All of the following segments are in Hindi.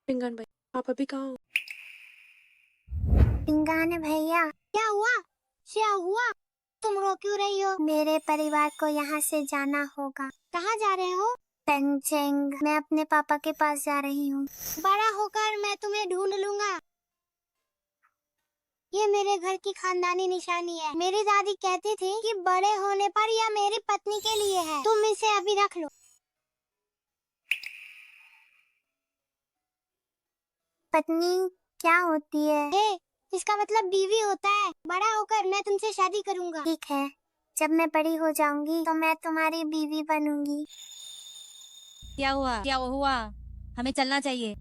पिंगान भाई, आप अभी कहाँ हो? पिंगान भैया, क्या हुआ? क्या हुआ? तुम रो क्यों रही हो? मेरे परिवार को यहाँ से जाना होगा। कहाँ जा रहे हो? पेंचेंग। मैं अपने पापा के पास जा रही हूँ। बड़ा होकर मैं तुम्हें ढूंढ लूंगा। ये मेरे घर की खानदानी निशानी है। मेरी दादी कहती थी कि बड़े होने पर यह मेरी पत्नी के लिए है। तुम इसे अभी रख लो। पत्नी क्या होती है? इसका मतलब बीवी होता है। बड़ा होकर मैं तुमसे शादी करूंगा। ठीक है, जब मैं बड़ी हो जाऊंगी तो मैं तुम्हारी बीवी बनूंगी। क्या हुआ? क्या हुआ? हमें चलना चाहिए।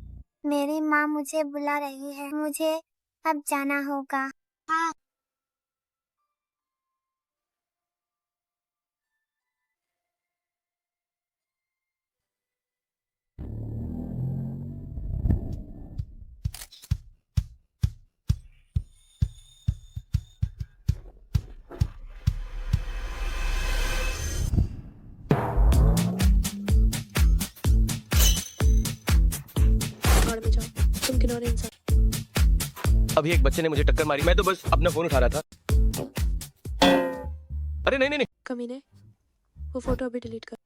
मेरी माँ मुझे बुला रही है, मुझे अब जाना होगा। हाँ। भाड़ में जाओ, तुम किनारे इंसान। अभी एक बच्चे ने मुझे टक्कर मारी, मैं तो बस अपना फोन उठा रहा था। अरे नहीं नहीं नहीं, कमीने, वो फोटो अभी डिलीट कर।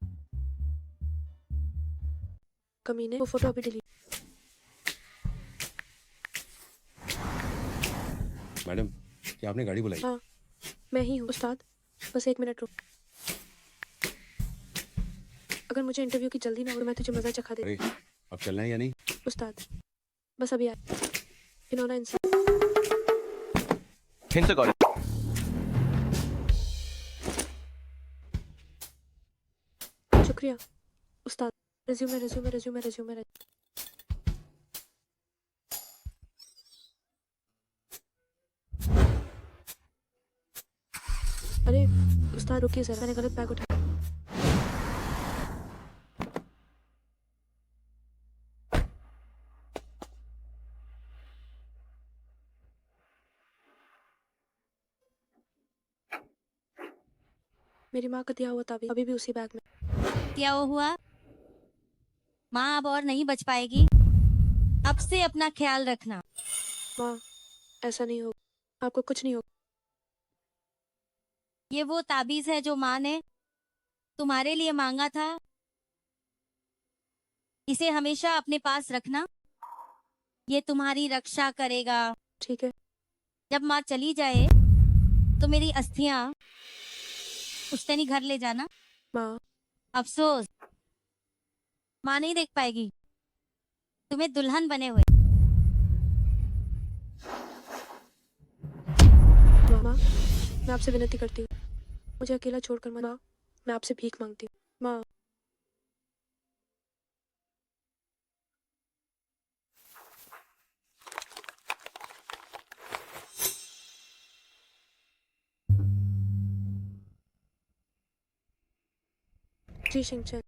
कमीने, वो फोटो अभी डिलीट। मैडम, क्या आपने गाड़ी बुलाई? हाँ, मैं ही हूँ उस्ताद। बस 1 मिनट रुक। अगर मुझे इंटरव्यू की जल्दी ना हो तो मैं तुझे मजा चखा दे। अरे, अब चलना है या नहीं? उस्ताद, बस अभी आ। किनारा इंसान। हिंसक औरत। शुक्रिया उस्ताद। Resume resume resume resume resume. अरे उस्ताद रुकिए जरा, मैंने गलत बैग उठाया। मेरी माँ का दिया हुआ ताबीज अभी भी उसी बैग में। क्या हुआ? माँ अब और नहीं बच पाएगी। अब से अपना ख्याल रखना। माँ, ऐसा नहीं होगा, आपको कुछ नहीं होगा। ये वो ताबीज है जो माँ ने तुम्हारे लिए मांगा था। इसे हमेशा अपने पास रखना। ये तुम्हारी रक्षा करेगा। ठीक है। जब माँ चली जाए तो मेरी अस्थियां पुश्तैनी घर ले जाना। माँ, अफसोस, माँ नहीं देख पाएगी तुम्हें दुल्हन बने हुए। माँ, मैं आपसे विनती करती हूँ, मुझे अकेला छोड़कर मत। माँ, मैं आपसे भीख मांगती हूँ। माँ, जी शिंगचन।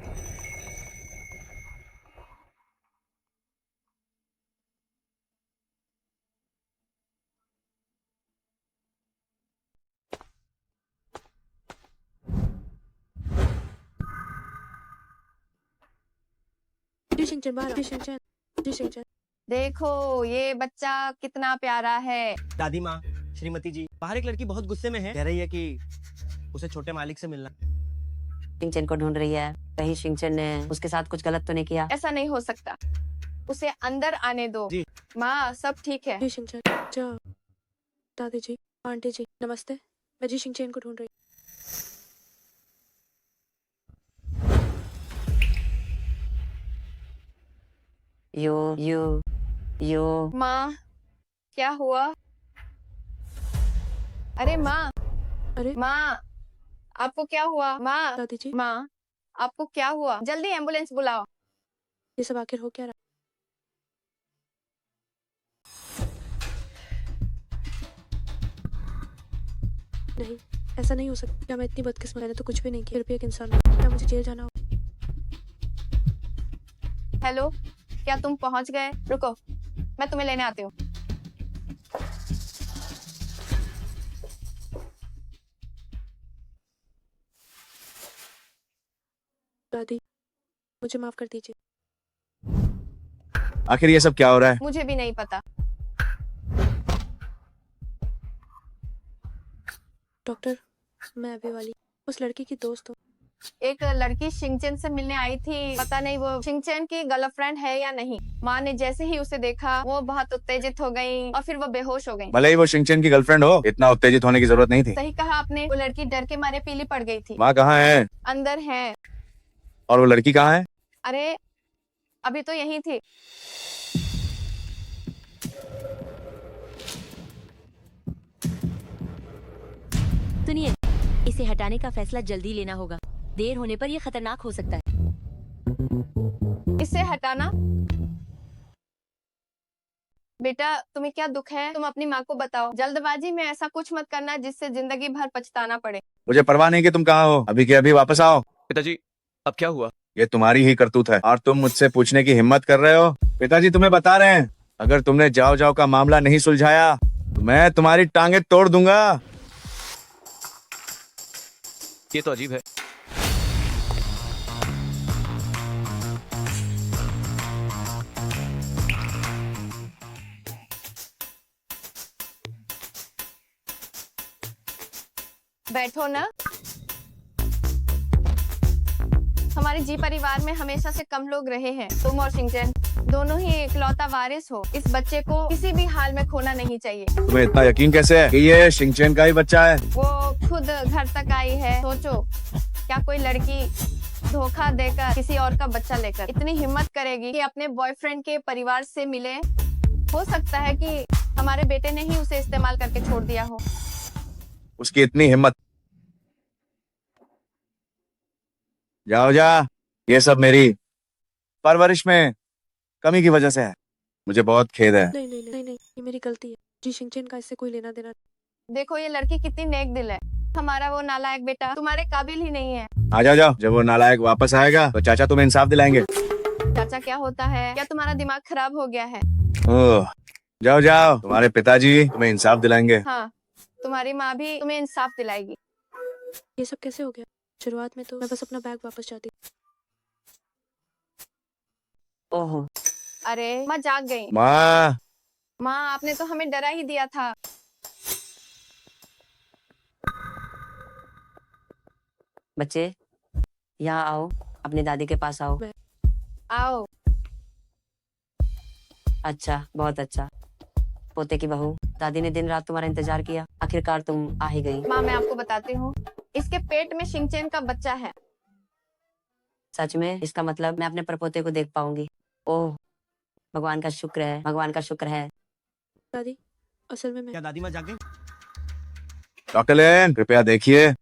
जी शिंगचन बाहर। जी शिंगचन। जी शिंगचन। देखो ये बच्चा कितना प्यारा है। दादी माँ, श्रीमती जी, बाहर एक लड़की बहुत गुस्से में है। कह रही है कि उसे छोटे मालिक से मिलना। शिंगचन को ढूंढ रही है। कहीं शिंगचन ने उसके साथ कुछ गलत तो नहीं किया? ऐसा नहीं हो सकता, उसे अंदर आने दो। जी। माँ, सब ठीक है। जी शिंगचन। जाओ। दादी जी, आंटी जी, नमस्ते। मैं जी शिंगचन को ढूंढ रही यू माँ, क्या हुआ? अरे माँ, हूँ। अरे माँ, आपको क्या हुआ? माँ, दादी जी, माँ, आपको क्या हुआ? जल्दी एम्बुलेंस बुलाओ। ये सब आखिर हो क्या रहा? नहीं, ऐसा नहीं हो सकता। क्या मैं इतनी बदकिस्मत? मैंने तो कुछ भी नहीं किया, फिर भी एक इंसान हूँ। क्या मुझे जेल जाना हो? हेलो, क्या तुम पहुँच गए? रुको, मैं तुम्हें लेने आती हूँ। दादी, मुझे माफ कर दीजिए। आखिर ये सब क्या हो रहा है? मुझे भी नहीं पता। डॉक्टर, मैं अभी वाली उस लड़की की दोस्त हूँ। एक लड़की शिंगचैन से मिलने आई थी, पता नहीं वो शिंगचैन की गर्लफ्रेंड है या नहीं। माँ ने जैसे ही उसे देखा वो बहुत उत्तेजित हो गई और फिर वो बेहोश हो गई। भले ही वो शिंगचैन की गर्लफ्रेंड हो, इतना उत्तेजित होने की जरूरत नहीं थी। सही कहा आपने, वो लड़की डर के मारे पीली पड़ गई थी। माँ कहाँ है? अंदर है। और वो लड़की कहाँ है? अरे अभी तो यही थी। सुनिए, इसे हटाने का फैसला जल्दी लेना होगा। देर होने पर यह खतरनाक हो सकता है। इसे हटाना? बेटा तुम्हें क्या दुख है? तुम अपनी माँ को बताओ। जल्दबाजी में ऐसा कुछ मत करना जिससे जिंदगी भर पछताना पड़े। मुझे परवाह नहीं कि तुम कहाँ हो, अभी के अभी वापस आओ। पिताजी, अब क्या हुआ? ये तुम्हारी ही करतूत है और तुम मुझसे पूछने की हिम्मत कर रहे हो? पिताजी तुम्हें बता रहे हैं, अगर तुमने जाओ जाओ का मामला नहीं सुलझाया तो मैं तुम्हारी टांगे तोड़ दूंगा। ये तो अजीब है। बैठो ना। हमारे जी परिवार में हमेशा से कम लोग रहे हैं। तुम और शिंगचैन दोनों ही इकलौता वारिस हो। इस बच्चे को किसी भी हाल में खोना नहीं चाहिए। तुम्हें इतना यकीन कैसे है कि ये शिंगचैन का ही बच्चा है? वो खुद घर तक आई है। सोचो, क्या कोई लड़की धोखा देकर किसी और का बच्चा लेकर इतनी हिम्मत करेगी कि अपने बॉयफ्रेंड के परिवार से मिले? हो सकता है कि हमारे बेटे ने ही उसे इस्तेमाल करके छोड़ दिया हो। उसकी इतनी हिम्मत? जाओ जा, ये सब मेरी परवरिश में कमी की वजह से है। मुझे बहुत खेद है। नहीं नहीं नहीं नहीं, ये मेरी गलती है जी। शिंगचैन का इससे कोई लेना देना नहीं। देखो ये लड़की कितनी नेक दिल है। हमारा वो नालायक बेटा तुम्हारे काबिल ही नहीं है। आ जाओ जाओ, जब वो नालायक वापस आएगा तो चाचा तुम्हें इंसाफ दिलाएंगे। चाचा क्या होता है? क्या तुम्हारा दिमाग खराब हो गया है? ओह, जाओ जाओ, तुम्हारे पिताजी तुम्हें इंसाफ दिलाएंगे। हाँ, तुम्हारी माँ भी तुम्हें इंसाफ दिलाएगी। ये सब कैसे हो गया? शुरुआत में तो मैं बस अपना बैग वापस चाहती। ओहो, अरे माँ जाग गई। माँ, माँ आपने तो हमें डरा ही दिया था। बच्चे यहाँ आओ, अपनी दादी के पास आओ। आओ। अच्छा, बहुत अच्छा। पोते की बहू, दादी ने दिन रात तुम्हारा इंतजार किया, आखिरकार तुम आ ही गई। माँ मैं आपको बताती हूँ, इसके पेट में शिंगचैन का बच्चा है। सच में? इसका मतलब मैं अपने परपोते को देख पाऊंगी। ओह, भगवान का शुक्र है, भगवान का शुक्र है। दादी, असल में मैं क्या दादी माँ जाग गई? डॉक्टर लेन कृपया देखिए।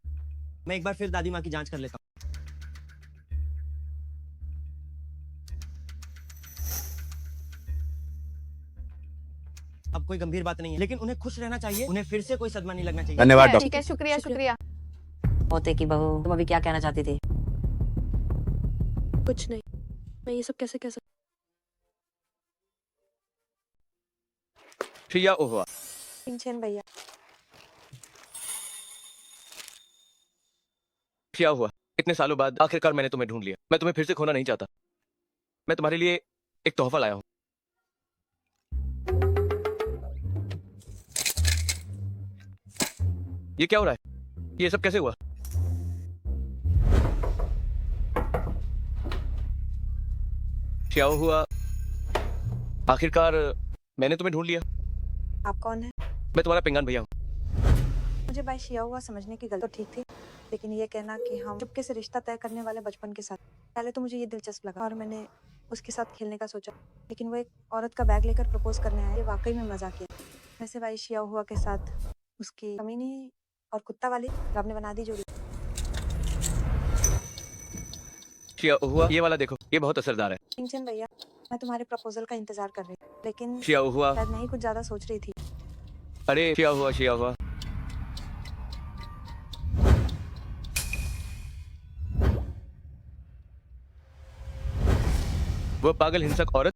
मैं एक बार फिर दादी माँ की जांच कर लेता हूँ। अब कोई गंभीर बात नहीं है, लेकिन उन्हें खुश रहना चाहिए। उन्हें फिर से कोई सदमा नहीं लगना चाहिए। धन्यवाद ठीक डॉक्टर। है, शुक्रिया शुक्रिया। पोते की बहू, तुम अभी क्या कहना चाहती थी? कुछ नहीं। मैं ये सब कैसे कह सकती? श्रेया ओहवा, शिंगचैन भैया, क्या हुआ? इतने सालों बाद आखिरकार मैंने तुम्हें ढूंढ लिया। मैं तुम्हें फिर से खोना नहीं चाहता। मैं तुम्हारे लिए एक तोहफा लाया हूँ। ये क्या हो रहा है? ये सब कैसे हुआ? क्या हुआ? आखिरकार मैंने तुम्हें ढूंढ लिया। आप कौन है? मैं तुम्हारा पिंगान भैया हूँ। मुझे भाई शिया हुआ समझने की गलती तो ठीक थी, लेकिन ये कहना कि हम चुपके से रिश्ता तय करने वाले बचपन के साथ, पहले तो मुझे ये दिलचस्प लगा और मैंने उसके साथ खेलने का सोचा, लेकिन वो एक औरत का बैग लेकर प्रपोज करने आया। ये वाकई में मजाक किया। वैसे भाई शिया हुआ के साथ उसकी कमीनी और कुत्ता वाली रब ने बना दी जोड़ी। क्या हुआ? ये वाला देखो, ये बहुत असरदार है। शिंगचैन भैया, मैं तुम्हारे प्रपोजल का इंतजार कर रही हूँ, लेकिन क्या हुआ? शायद मैं ही कुछ ज्यादा सोच रही थी। अरे क्या हुआ? क्या हुआ? वो पागल हिंसक औरत।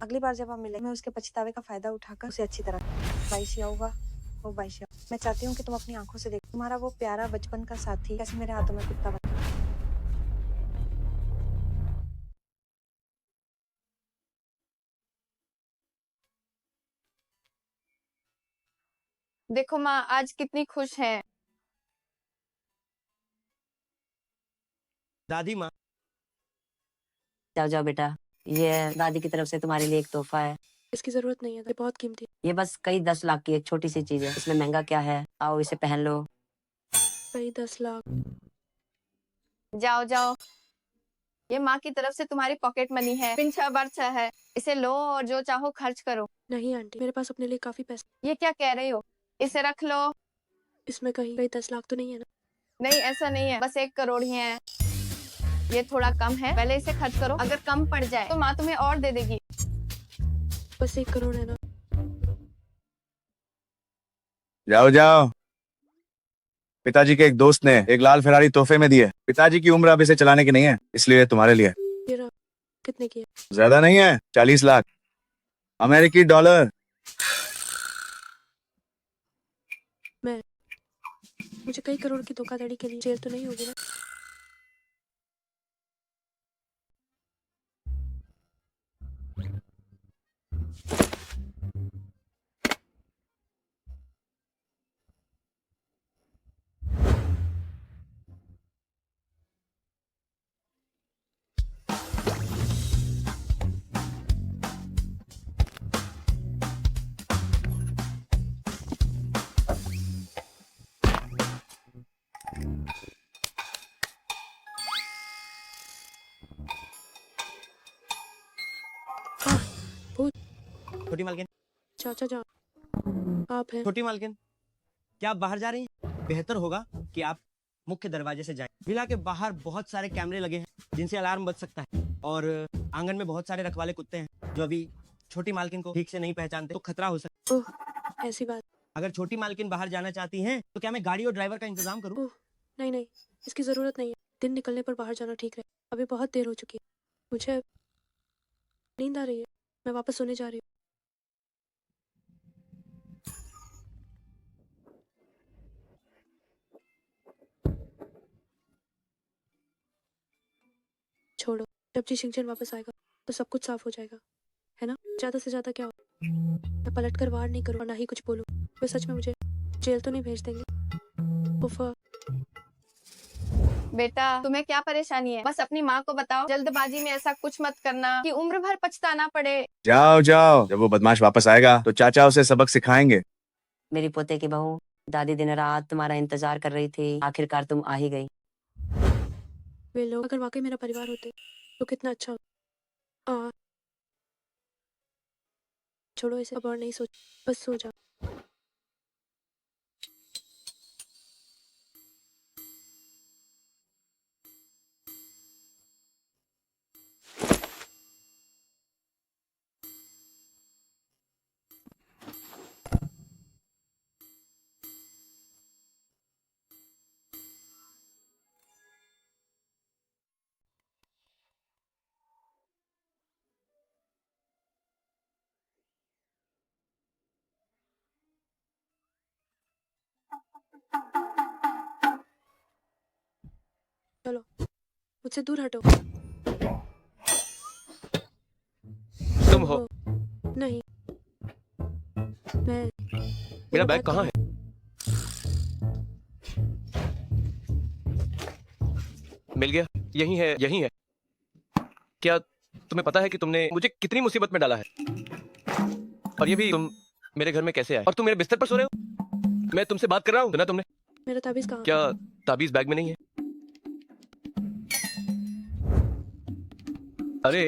अगली बार जब हम मिलेंगे मैं उसके पछतावे का फायदा उठाकर उसे अच्छी तरह भाई शिया हुआ, वो भाई शिया, मैं चाहती हूँ कि तुम अपनी आंखों से देखो तुम्हारा वो प्यारा बचपन का साथी कैसे मेरे हाथों में कुत्ता बना। देखो माँ आज कितनी खुश है। दादी माँ, जाओ जाओ बेटा, ये दादी की तरफ से तुम्हारे लिए एक तोहफा है। इसकी जरूरत नहीं है, ये बहुत कीमती है। ये बस कई 10 लाख की एक छोटी सी चीज है, इसमें महंगा क्या है। आओ इसे पहन लो। कई 10 लाख। जाओ जाओ, ये माँ की तरफ से तुम्हारी पॉकेट मनी है, पिन 6 बार 6 है, इसे लो और जो चाहो खर्च करो। नहीं आंटी, मेरे पास अपने लिए काफी पैसे। ये क्या कह रही हो, इसे रख लो। इसमें कहीं कई 10 लाख तो नहीं है ना? नहीं ऐसा नहीं है, बस 1 करोड़ ही है। ये थोड़ा कम है, पहले इसे खर्च करो, अगर कम पड़ जाए तो माँ तुम्हें और दे देगी। बस 1 करोड़ है ना? जाओ जाओ। पिताजी के एक दोस्त ने एक लाल फेरारी तोहफे में दी है। पिताजी की उम्र अब इसे चलाने की नहीं है, इसलिए ये तुम्हारे लिए है। ये रहा। कितने की है? ज्यादा नहीं है, 40 लाख अमेरिकी डॉलर। मुझे कई करोड़ की धोखाधड़ी के लिए जेल तो नहीं होगी ना? छोटी मालकिन, चाचा जान आप हैं? छोटी मालकिन, क्या आप बाहर जा रही हैं? बेहतर होगा कि आप मुख्य दरवाजे से जाएं। विला के बाहर बहुत सारे कैमरे लगे हैं जिनसे अलार्म बज सकता है, और आंगन में बहुत सारे रखवाले कुत्ते हैं जो अभी छोटी मालकिन को ठीक से नहीं पहचानते, तो खतरा हो सकता है। ओह, ऐसी बात। अगर छोटी मालकिन बाहर जाना चाहती हैं तो क्या मैं गाड़ी और ड्राइवर का इंतजाम करूं? ओह, नहीं नहीं, इसकी जरूरत नहीं है। दिन निकलने पर बाहर जाना ठीक है, अभी बहुत देर हो चुकी है। मुझे नींद आ रही है, मैं वापस सोने जा रही हूँ। छोड़ो, जब जी शिंगचन वापस आएगा तो सब कुछ साफ हो जाएगा, है ना? ज्यादा से ज्यादा क्या हो, मैं पलट कर वार नहीं करूँ और ना ही कुछ बोलूँ। वे सच में मुझे जेल तो नहीं भेज देंगे? उफ़, बेटा तुम्हें क्या परेशानी है, बस अपनी माँ को बताओ। जल्दबाजी में ऐसा कुछ मत करना कि उम्र भर पछताना पड़े। जाओ जाओ, जब वो बदमाश वापस आएगा तो चाचा उसे सबक सिखाएंगे। मेरी पोते की बहू, दादी दिन रात तुम्हारा इंतजार कर रही थी, आखिरकार तुम आ ही गई। वे लोग अगर वाकई मेरा परिवार होते तो कितना अच्छा होता। छोड़ो इसे, अब और नहीं सोच, बस सो जा। चलो, मुझसे दूर हटो। तुम हो? नहीं, मैं। मेरा बैग कहाँ है? मिल गया, यही है, यही है। क्या तुम्हें पता है कि तुमने मुझे कितनी मुसीबत में डाला है? और ये भी तुम मेरे घर में कैसे आए? और तुम मेरे बिस्तर पर सो रहे हो? मैं तुमसे बात कर रहा हूँ, सुना तुमने? मेरा ताबीज कहाँ? क्या ताबीज बैग में नहीं है? अरे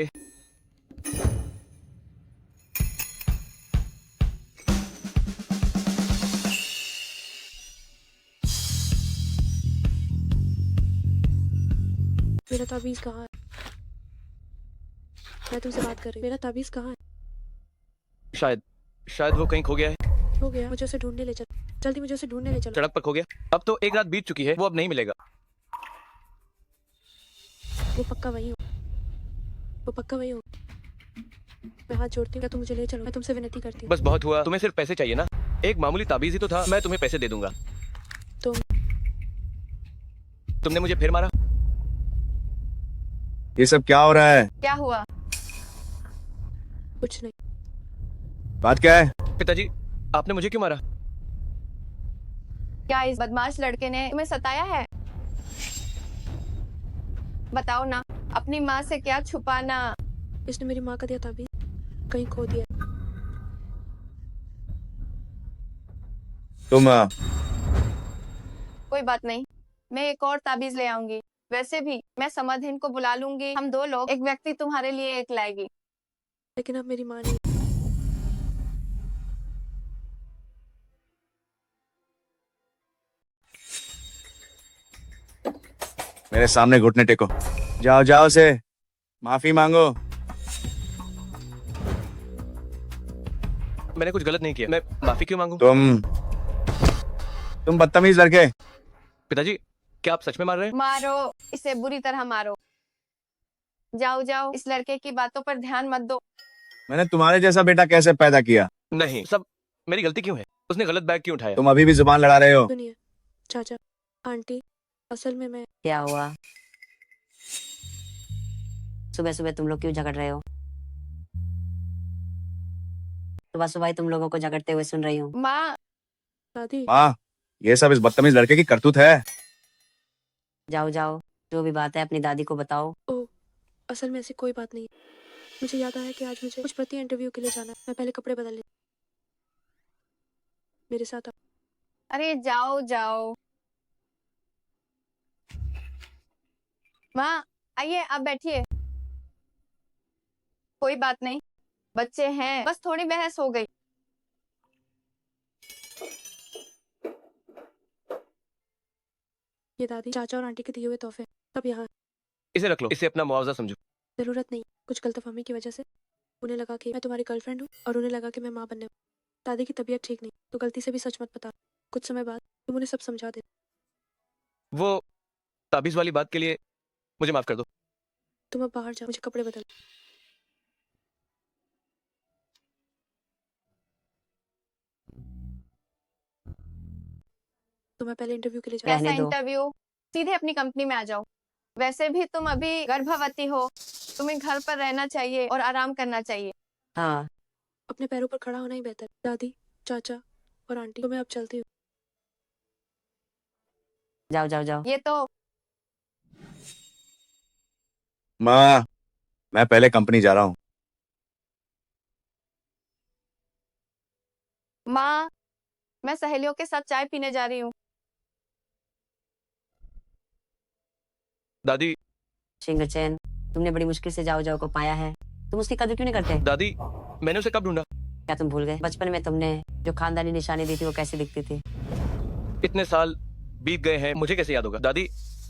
मेरा ताबीज कहाँ है? मैं तुमसे बात कर रही हूँ, मेरा ताबीज कहाँ है? शायद शायद वो कहीं खो गया है। हो गया, मुझे उसे ढूंढने ले चलो, जल्दी मुझे उसे ढूंढने ले चलो। सड़क पर खो गया। अब तो एक रात बीत चुकी है, वो अब नहीं मिलेगा। वो पक्का वही हो, वो पक्का वही हो। मैं हाथ जोड़ती हूँ, क्या तुम मुझे ले चलो? मैं तुमसे विनती करती हूँ। बस बहुत हुआ, तुम्हें सिर्फ पैसे चाहिए ना? एक मामूली ताबीज ही तो था, मैं तुम्हें पैसे दे दूंगा। तुमने मुझे फिर मारा। ये सब क्या हो रहा है? क्या हुआ? कुछ नहीं। बात क्या है? पिताजी, आपने मुझे क्यों मारा? क्या इस बदमाश लड़के ने तुम्हें सताया है? बताओ ना, अपनी माँ से क्या छुपाना? इसने मेरी माँ का दिया ताबीज कहीं खो दिया। तुम कोई बात नहीं, मैं एक और ताबीज ले आऊंगी। वैसे भी मैं समाधिन को बुला लूंगी, हम दो लोग, एक व्यक्ति तुम्हारे लिए एक लाएगी। लेकिन अब मेरी माँ नहीं। मेरे सामने घुटने टेको। जाओ जाओ से माफी मांगो। मैंने कुछ गलत नहीं किया, मैं माफी क्यों मांगू? तुम बदतमीज लड़के। पिताजी, क्या आप सच में मार रहे हैं? मारो, इसे बुरी तरह मारो। जाओ जाओ, इस लड़के की बातों पर ध्यान मत दो। मैंने तुम्हारे जैसा बेटा कैसे पैदा किया? नहीं, सब मेरी गलती क्यों है? उसने गलत बैग क्यों उठाया? तुम अभी भी जुबान लड़ा रहे हो। सुनिए चाचा, आंटी, असल में मैं क्या हुआ? सुबह सुबह तुम लोग क्यों झगड़ रहे हो? सुबह सुबह ही तुम लोगों को झगड़ते हुए सुन रही हूँ। माँ, दादी। माँ, ये सब इस बदतमीज लड़के की करतूत है। जाओ जाओ, जो भी बात है अपनी दादी को बताओ। ओ, असल में ऐसी कोई बात नहीं है। मुझे याद आया कि आज मुझे कुछ प्रति इंटरव्यू के लिए जाना है। मैं पहले कपड़े बदल ले। मेरे साथ अरे जाओ जाओ। माँ, आइए, आप बैठिए। कोई बात नहीं, बच्चे हैं, बस थोड़ी बहस हो गई। ये दादी, चाचा और आंटी के दिए हुए तोहफे सब यहाँ हैं। इसे रख लो, इसे अपना मुआवजा समझो। जरूरत नहीं, कुछ गलतफहमी की वजह से उन्हें लगा कि मैं तुम्हारी गर्लफ्रेंड हूँ और उन्हें लगा कि मैं माँ बनने हूँ। दादी की तबीयत ठीक नहीं, तो गलती से भी सच मत बता। कुछ समय बाद तुम उन्हें सब समझा दे। वो ताबीज वाली बात के लिए मुझे माफ कर दो। तुम अब बाहर जाओ, मुझे कपड़े बदल। तो मैं पहले इंटरव्यू के लिए जा। कैसा रहने दो। इंटरव्यू? सीधे अपनी कंपनी में आ जाओ। वैसे भी तुम अभी गर्भवती हो, तुम्हें घर पर रहना चाहिए और आराम करना चाहिए। हाँ, अपने पैरों पर खड़ा होना ही बेहतर। दादी, चाचा और आंटी, तो मैं अब चलती हूँ। जाओ जाओ जाओ। ये तो माँ, मैं पहले कंपनी जा रहा हूँ। माँ, मैं सहेलियों के साथ चाय पीने जा रही हूँ। दादी, शिंगचैन, तुमने बड़ी मुश्किल से जाओ जाओ को पाया है। तुम उसकी कदर क्यों नहीं करते? दादी, मैंने उसे कब ढूंढा? क्या तुम भूल गए बचपन में तुमने जो खानदानी निशानी दी थी वो कैसी दिखती थी? इतने साल बीत गए हैं, मुझे कैसे याद होगा? दादी,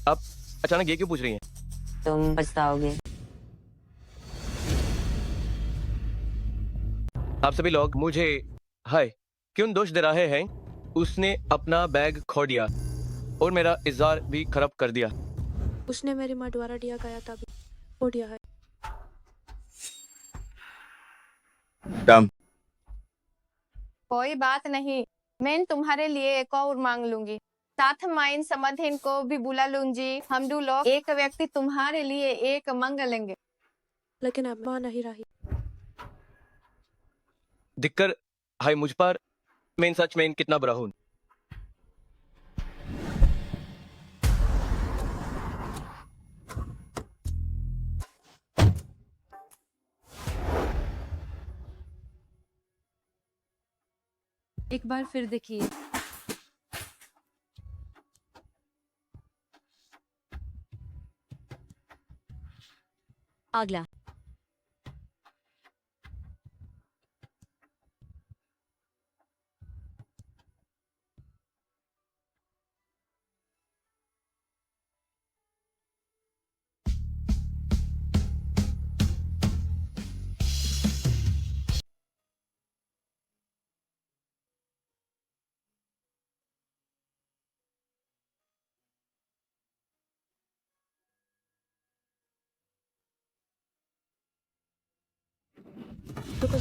आप अचानक ये क्यों पूछ रही हैं? तुम पछताओगे। आप सभी लोग मुझे हाय क्यों दोष दे रहे हैं? उसने अपना बैग खो दिया और मेरा इज़ार भी खराब कर दिया। उसने मेरी माँ द्वारा दिया गया था वो दिया है। डम। कोई बात नहीं, मैं तुम्हारे लिए एक और मांग लूंगी। साथ माइन समाधिन को भी बुला लूंगी। हम दो लोग एक व्यक्ति तुम्हारे लिए एक मंग लेंगे। लेकिन अब माँ नहीं रही। दिक्कर हाय मुझ पर, मैं सच में कितना बुरा हूँ। एक बार फिर देखिए। अगला।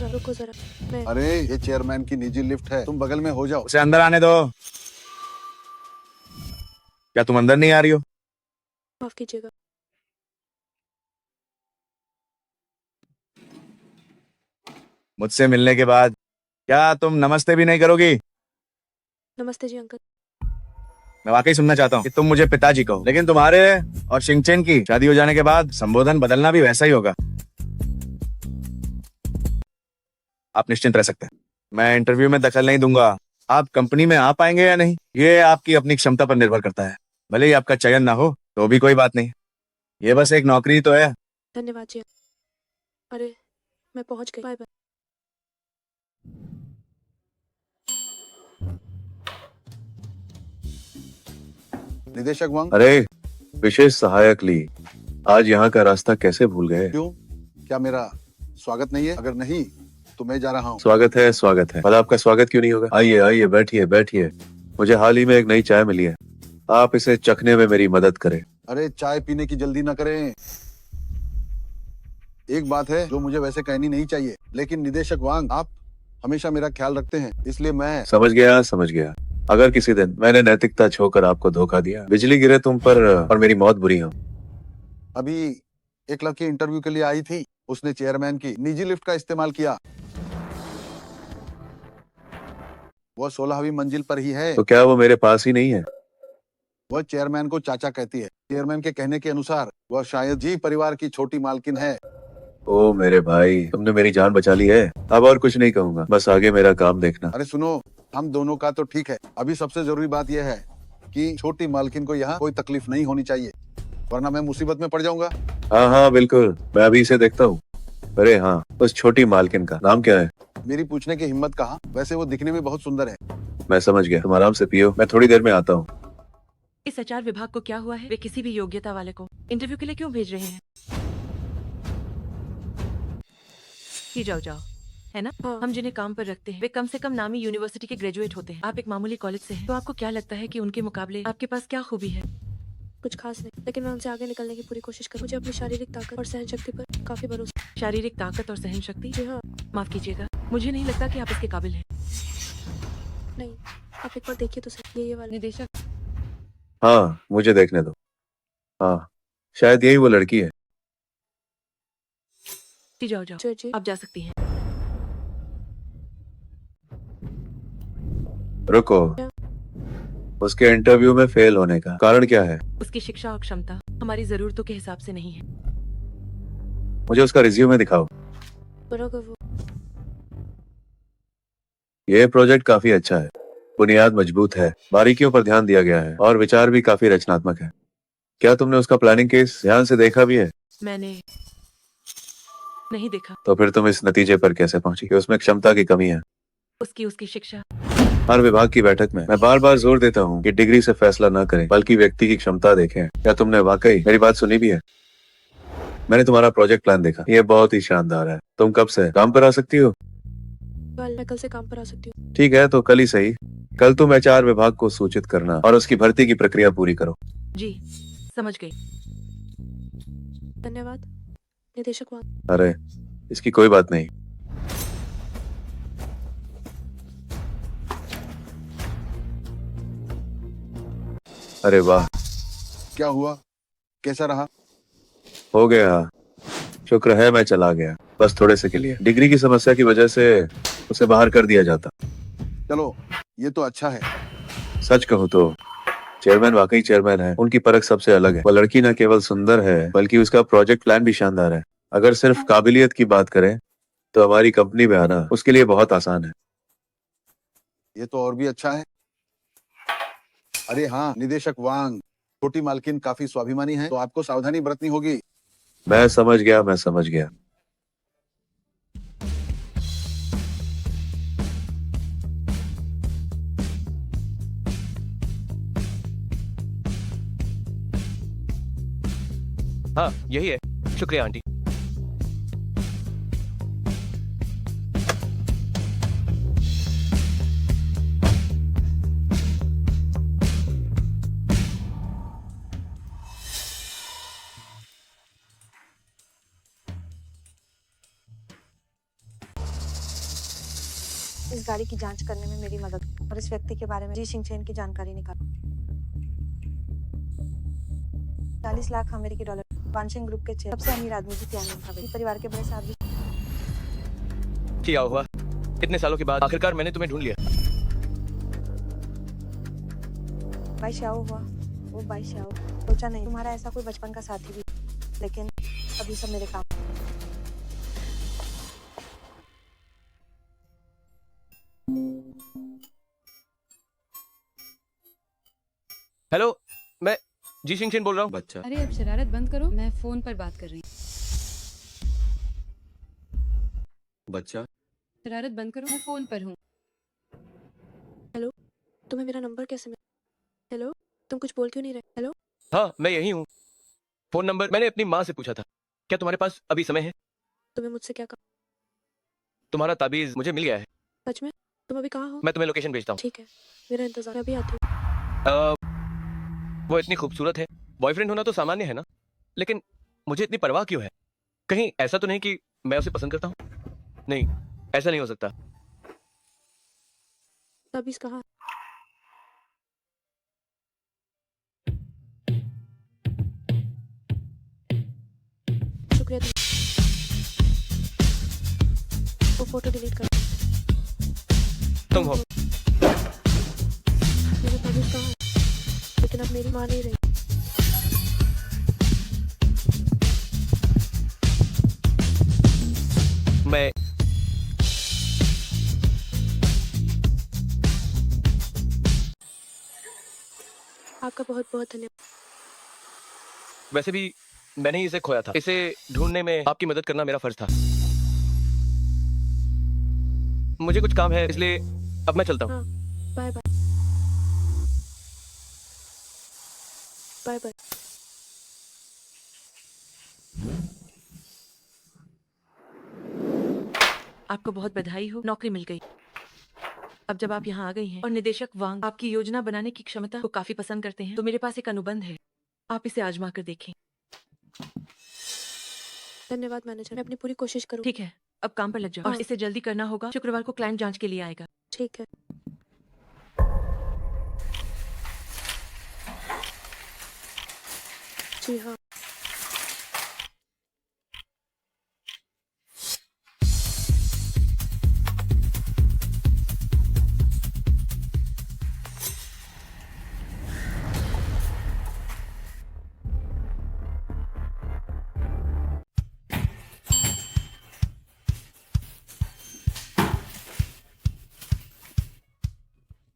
रुको जरा, मैं अरे ये चेयरमैन की निजी लिफ्ट है, तुम बगल में हो जाओ। उसे अंदर आने दो। क्या तुम अंदर नहीं आ रही हो? माफ कीजिएगा। मुझसे मिलने के बाद क्या तुम नमस्ते भी नहीं करोगी? नमस्ते जी अंकल। मैं वाकई सुनना चाहता हूँ कि तुम मुझे पिताजी कहो, लेकिन तुम्हारे और शिंगचेन की शादी हो जाने के बाद संबोधन बदलना भी वैसा ही होगा। आप निश्चिंत रह सकते हैं, मैं इंटरव्यू में दखल नहीं दूंगा। आप कंपनी में आ पाएंगे या नहीं, ये आपकी अपनी क्षमता पर निर्भर करता है। भले ही आपका चयन ना हो तो भी कोई बात नहीं, ये बस एक नौकरी तो है। धन्यवाद जी। अरे मैं पहुंच गई, बाय बाय। निदेशक वांग, अरे विशेष सहायक ली, आज यहाँ का रास्ता कैसे भूल गए? क्यों, क्या मेरा स्वागत नहीं है? अगर नहीं तो मैं जा रहा हूँ। स्वागत है, स्वागत है। भला आपका स्वागत क्यों नहीं होगा? आइए आइए, बैठिए बैठिए। मुझे हाल ही में एक नई चाय मिली है, आप इसे चखने में मेरी मदद करें। अरे चाय पीने की जल्दी ना करें। एक बात है जो मुझे वैसे कहनी नहीं चाहिए, लेकिन निदेशक वांग, आप हमेशा मेरा ख्याल रखते हैं, इसलिए मैं समझ गया समझ गया। अगर किसी दिन मैंने नैतिकता छोड़कर आपको धोखा दिया, बिजली गिरे तुम पर और मेरी मौत बुरी हो। अभी एक लड़की इंटरव्यू के लिए आई थी, उसने चेयरमैन की निजी लिफ्ट का इस्तेमाल किया। वो 16वीं मंजिल पर ही है। तो क्या वो मेरे पास ही नहीं है? वह चेयरमैन को चाचा कहती है। चेयरमैन के कहने के अनुसार वह शायद जी परिवार की छोटी मालकिन है। ओ मेरे भाई, तुमने मेरी जान बचा ली है। अब और कुछ नहीं कहूंगा, बस आगे मेरा काम देखना। अरे सुनो, हम दोनों का तो ठीक है, अभी सबसे जरूरी बात यह है कि छोटी मालकिन को यहाँ कोई तकलीफ नहीं होनी चाहिए, वरना मैं मुसीबत में पड़ जाऊंगा। हाँ हाँ बिल्कुल, मैं अभी इसे देखता हूँ। अरे हाँ, उस छोटी मालकिन का नाम क्या है? मेरी पूछने की हिम्मत कहाँ, वैसे वो दिखने में बहुत सुंदर है। मैं समझ गया, तुम आराम से पियो, मैं थोड़ी देर में आता हूँ। इस एचआर विभाग को क्या हुआ है? वे किसी भी योग्यता वाले को इंटरव्यू के लिए क्यों भेज रहे हैं? ही जाओ जाओ, है ना? हाँ। हम जिन्हें काम पर रखते हैं वे कम से कम नामी यूनिवर्सिटी के ग्रेजुएट होते हैं। आप एक मामूली कॉलेज से हैं, तो आपको क्या लगता है कि उनके मुकाबले आपके पास क्या खूबी है? कुछ खास नहीं, लेकिन मैं उनसे आगे निकलने की पूरी कोशिश करूँ। मुझे अपनी शारीरिक ताकत और सहन शक्ति पर काफी भरोसा। शारीरिक ताकत और सहन शक्ति? जी हाँ। माफ कीजिएगा, मुझे नहीं लगता कि आप इसके काबिल हैं। नहीं, आप एक बार देखिए तो सही, ये वाला। निदेशक, हाँ मुझे देखने दो। हाँ शायद यही वो लड़की है। जी जाओ जाओ, जी। आप जा सकती हैं। रुको, उसके इंटरव्यू में फेल होने का कारण क्या है? उसकी शिक्षा और क्षमता हमारी जरूरतों के हिसाब से नहीं है। मुझे उसका रिज्यूमे दिखाओ। बरोबर वो। ये प्रोजेक्ट काफी अच्छा है, बुनियाद मजबूत है, बारीकियों पर ध्यान दिया गया है और विचार भी काफी रचनात्मक है। क्या तुमने उसका प्लानिंग केस ध्यान से देखा भी है? मैंने नहीं देखा। तो फिर तुम इस नतीजे पर कैसे पहुंची कि उसमें क्षमता की कमी है? उसकी शिक्षा। हर विभाग की बैठक में मैं बार बार जोर देता हूँ कि डिग्री से फैसला न करें, बल्कि व्यक्ति की क्षमता देखें। क्या तुमने वाकई मेरी बात सुनी भी है? मैंने तुम्हारा प्रोजेक्ट प्लान देखा, ये बहुत ही शानदार है। तुम कब से काम पर आ सकती हो? मैं कल से काम पर आ सकती हूँ। ठीक है, तो कल ही सही। कल तुम एचआर विभाग को सूचित करना और उसकी भर्ती की प्रक्रिया पूरी करो। जी समझ गई। धन्यवाद निदेशक वांग। अरे इसकी कोई बात नहीं। अरे वाह, क्या हुआ, कैसा रहा? हो गया, शुक्र है मैं चला गया, बस थोड़े से के लिए। डिग्री की समस्या की वजह से उसे बाहर कर दिया जाता। चलो ये तो अच्छा है। सच कहूँ तो चेयरमैन वाकई चेयरमैन है, उनकी परख सबसे अलग है। वो लड़की न केवल सुंदर है बल्कि उसका प्रोजेक्ट प्लान भी शानदार है। अगर सिर्फ काबिलियत की बात करें तो हमारी कंपनी में आना उसके लिए बहुत आसान है। ये तो और भी अच्छा है। अरे हाँ निदेशक वांग, छोटी मालकिन काफी स्वाभिमानी है, तो आपको सावधानी बरतनी होगी। मैं समझ गया, मैं समझ गया। हाँ यही है, शुक्रिया आंटी। इस गाड़ी की जांच करने में मेरी मदद और इस व्यक्ति के बारे में जी शिंगचेन की जानकारी निकालो। 40 लाख अमेरिकी डॉलर वानशिंग ग्रुप के सबसे अमीर आदमी जी तियानमेन हवेली परिवार के बड़े साहब जी। क्या हुआ, इतने सालों के बाद आखिरकार मैंने तुम्हें ढूंढ लिया। बाई श्याओ हुआ, वो बाई श्याओ। सोचा नहीं तुम्हारा ऐसा कोई बचपन का साथी भी, लेकिन अभी सब मेरे काम। हेलो, मैं जी शिंगशन बोल रहा हूँ। बच्चा अरे अब शरारत बंद करो, मैं फोन पर बात कर रही हूँ। बच्चा शरारत बंद करो, मैं फोन पर हूँ। हेलो, तुम्हें मेरा नंबर कैसे मिला? हेलो, तुम कुछ बोल क्यों नहीं रहे? हेलो, हाँ, मैं यही हूँ। फोन नंबर मैंने अपनी माँ से पूछा था। क्या तुम्हारे पास अभी समय है? तुम्हें मुझसे क्या कहा? तुम्हारा ताबीज मुझे मिल गया है। सच में? तुम अभी कहाँ हो? मैं तुम्हें लोकेशन भेजता हूँ। ठीक है, मेरा इंतजार, मैं अभी आती हूँ। वो इतनी खूबसूरत है। बॉयफ्रेंड होना तो सामान्य है ना, लेकिन मुझे इतनी परवाह क्यों है? कहीं ऐसा तो नहीं कि मैं उसे पसंद करता हूँ? नहीं, ऐसा नहीं हो सकता। ताबीज कहाँ है? शुक्रिया वो फोटो डिलीट कर। तुम हो। मेरी ताबीज कहाँ है? लेकिन अब मेरी माँ नहीं रही। मैं आपका बहुत बहुत धन्यवाद। वैसे भी मैंने ही इसे खोया था। इसे ढूंढने में आपकी मदद करना मेरा फर्ज था। मुझे कुछ काम है, इसलिए अब मैं चलता हूँ। हाँ, बाय बाय। Bye bye. आपको बहुत बधाई हो, नौकरी मिल गई। अब जब आप यहाँ आ गई हैं और निदेशक वांग आपकी योजना बनाने की क्षमता को काफी पसंद करते हैं, तो मेरे पास एक अनुबंध है, आप इसे आजमा कर देखें। धन्यवाद मैनेजर, मैं अपनी पूरी कोशिश करूँ। ठीक है, अब काम पर लग जाओ। हाँ। और इसे जल्दी करना होगा, शुक्रवार को क्लाइंट जांच के लिए आएगा। ठीक है। जी हाँ।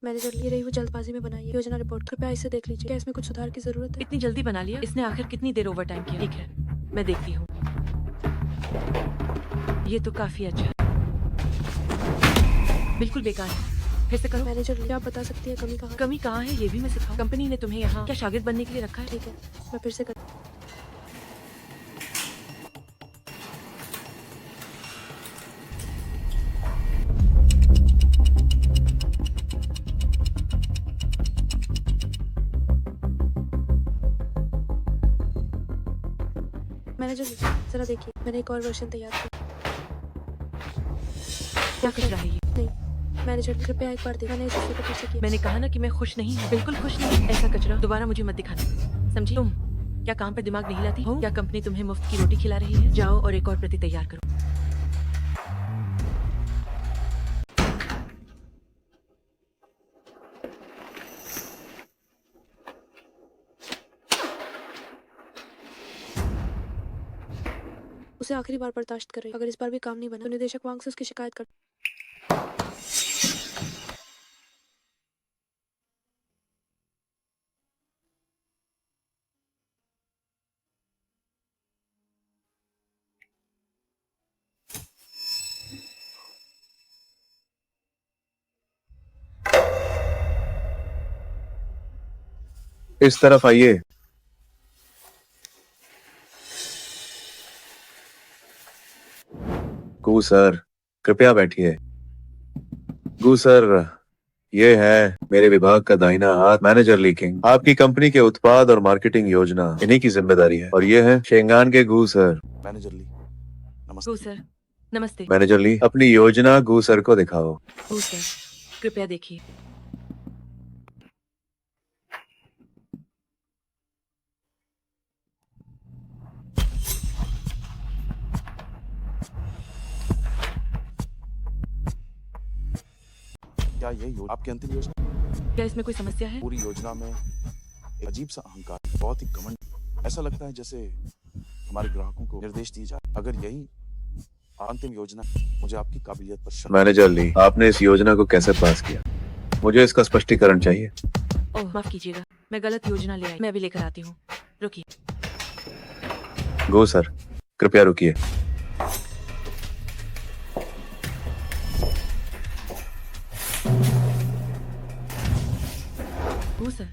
मैनेजर, ये रही वो जल्दबाजी में बनाई योजना रिपोर्ट, कृपया इसे देख लीजिए। क्या इसमें कुछ सुधार की जरूरत है? इतनी जल्दी बना लिया? इसने आखिर कितनी देर ओवर टाइम किया? ठीक है, मैं देखती हूँ। ये तो काफी अच्छा है। बिल्कुल बेकार है। फिर से करो। मैनेजर, क्या आप बता सकती है कमी कहाँ? कमी कहाँ है ये भी मैं सिखाऊं। कंपनी ने तुम्हें यहाँ क्या शागिर्द बनने के लिए रखा है? ठीक है, मैं फिर से कर। मैनेजर, जरा देखिए, मैंने एक और वर्जन तैयार किया। क्या कचरा है ये? नहीं मैनेजर, कृपया एक बार देखा। मैंने इस हिस्से को पीछे किया। मैंने कहा ना कि मैं खुश नहीं हूँ, बिल्कुल खुश नहीं। ऐसा कचरा दोबारा मुझे मत दिखाना, समझी? तुम क्या काम पर दिमाग नहीं लाती हो? क्या कंपनी तुम्हें मुफ्त की रोटी खिला रही है? जाओ और एक और प्रति तैयार करो। उसे आखिरी बार बर्दाश्त कर रही। अगर इस बार भी काम नहीं बना तो निदेशक वांग से उसकी शिकायत कर। इस तरफ आइए। गू सर, कृपया बैठिए। गू सर, ये है मेरे विभाग का दाहिना हाथ, मैनेजर ली किंग। आपकी कंपनी के उत्पाद और मार्केटिंग योजना इन्हीं की जिम्मेदारी है। और ये है शेंगान के गू सर। मैनेजर ली, गू सर, नमस्ते। मैनेजर ली, अपनी योजना गू सर को दिखाओ। गू सर, कृपया देखिए। क्या ये आपकी अंतिम योजना? क्या इसमें कोई समस्या है? पूरी योजना में एक अजीब सा अहंकार, बहुत ही घमंड। ऐसा लगता है जैसे हमारे ग्राहकों को निर्देश दिए जाए। अगर यही अंतिम योजना, मुझे आपकी काबिलियत पर शक। मैनेजर ली, आपने इस योजना को कैसे पास किया? मुझे इसका स्पष्टीकरण चाहिए। ओह माफ कीजिएगा, मैं गलत योजना ले आई। मैं अभी लेकर आती हूँ, रुकिए। गो सर, कृपया रुकिए। वो सर,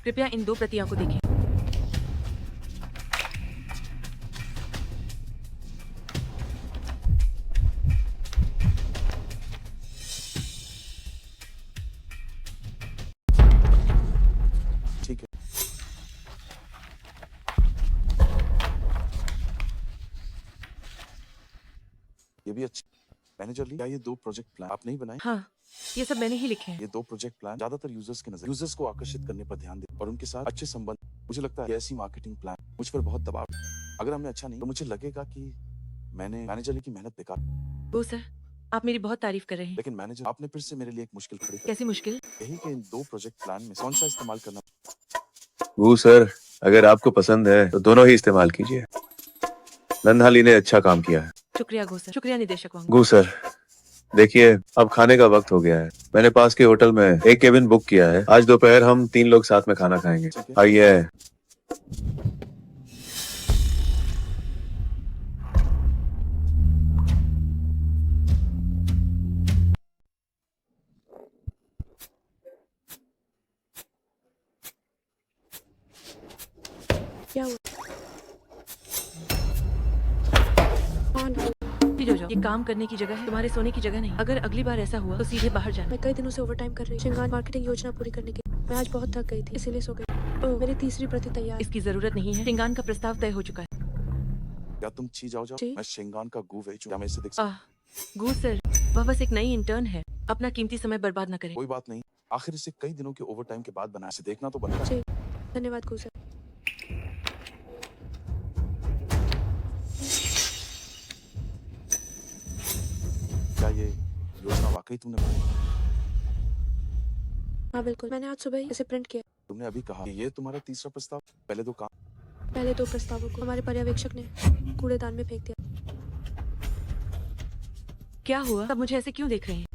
कृपया इन 2 प्रतियों को देखें। ठीक है। ये भी अच्छा। मैनेजर ली, क्या ये 2 प्रोजेक्ट प्लान आपने ही बनाए? हाँ, ये सब मैंने ही लिखे हैं। ये 2 प्रोजेक्ट प्लान ज्यादातर यूजर्स की नजर, यूजर्स को आकर्षित करने पर ध्यान दे और उनके साथ अच्छे संबंध। मुझे लगता है ऐसी मार्केटिंग प्लान मुझ पर बहुत दबाव। अगर हमने अच्छा नहीं तो मुझे लगेगा कि मैंने मैनेजर ली की मेहनत बेकार। वो सर, आप मेरी बहुत तारीफ कर रहे हैं। लेकिन मैनेजर, आपने फिर से मेरे लिए एक मुश्किल खड़ी कर। कैसी मुश्किल? यही कि इन 2 प्रोजेक्ट प्लान में कौन सा इस्तेमाल करना। गो सर, अगर आपको पसंद है तो दोनों ही इस्तेमाल कीजिए। नंदाली ने अच्छा काम किया है। शुक्रिया गो सर, शुक्रिया निदेशक वांग। गो सर, देखिए अब खाने का वक्त हो गया है। मैंने पास के होटल में एक केबिन बुक किया है। आज दोपहर हम 3 लोग साथ में खाना खाएंगे। आइए। क्या हुआ? कौन है? प्लीज हो जाओ, ये काम करने की जगह है, तुम्हारे सोने की जगह नहीं। अगर अगली बार ऐसा हुआ तो सीधे बाहर जाना। मैं कई दिनों से ओवरटाइम कर रही हूँ श्रृंगार मार्केटिंग योजना पूरी करने की। मैं आज बहुत थक गई थी, इसीलिए सो गई। ओह, मेरी तीसरी प्रति तैयार। इसकी जरूरत नहीं है, शिंगान का प्रस्ताव तय हो चुका है। क्या तुम ची जाओ? जी। मैं शेंगान का गू वेचूं, क्या मैं इसे देख आह, गू सर, वह बस एक नई इंटर्न है। अपना कीमती समय बर्बाद न करें। कोई बात नहीं, आखिर इसे कई दिनों के ओवरटाइम के बाद बनाया। इसे देखना तो बनता है। जी, धन्यवाद गो सर। क्या ये योजना वाकई तुमने बनाई? हाँ बिल्कुल, मैंने आज सुबह ही इसे प्रिंट किया। तुमने अभी कहा कि ये तुम्हारा तीसरा प्रस्ताव। पहले 2 काम। पहले 2 प्रस्तावों को हमारे पर्यवेक्षक ने कूड़ेदान में फेंक दिया। क्या हुआ? सब मुझे ऐसे क्यों देख रहे हैं?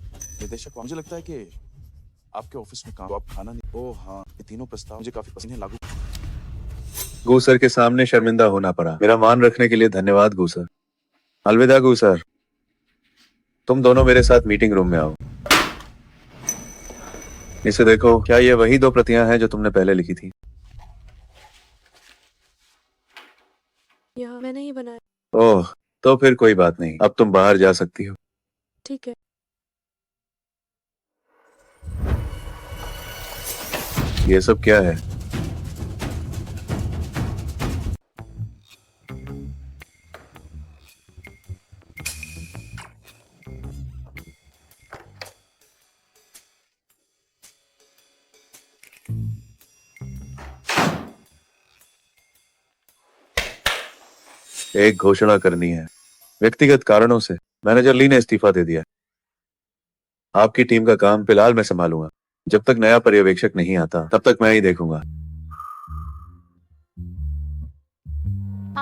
निदेशक, मुझे लगता है कि आपके ऑफिस में काम तो आप खाना नहीं। ओह हाँ, ये तीनों प्रस्ताव मुझे काफी पसंद है। लागू। गो सर के सामने शर्मिंदा होना पड़ा। मेरा मान रखने के लिए धन्यवाद गो सर। अलविदा गो सर। तुम दोनों मेरे साथ मीटिंग रूम में आओ। इसे देखो, क्या ये वही 2 प्रतियां हैं जो तुमने पहले लिखी थी? यह मैंने ही बनाया। ओह, तो फिर कोई बात नहीं। अब तुम बाहर जा सकती हो। ठीक है। ये सब क्या है? एक घोषणा करनी है। व्यक्तिगत कारणों से मैनेजर ली ने इस्तीफा दे दिया। आपकी टीम का काम फिलहाल मैं संभालूंगा। जब तक नया पर्यवेक्षक नहीं आता तब तक मैं ही देखूंगा।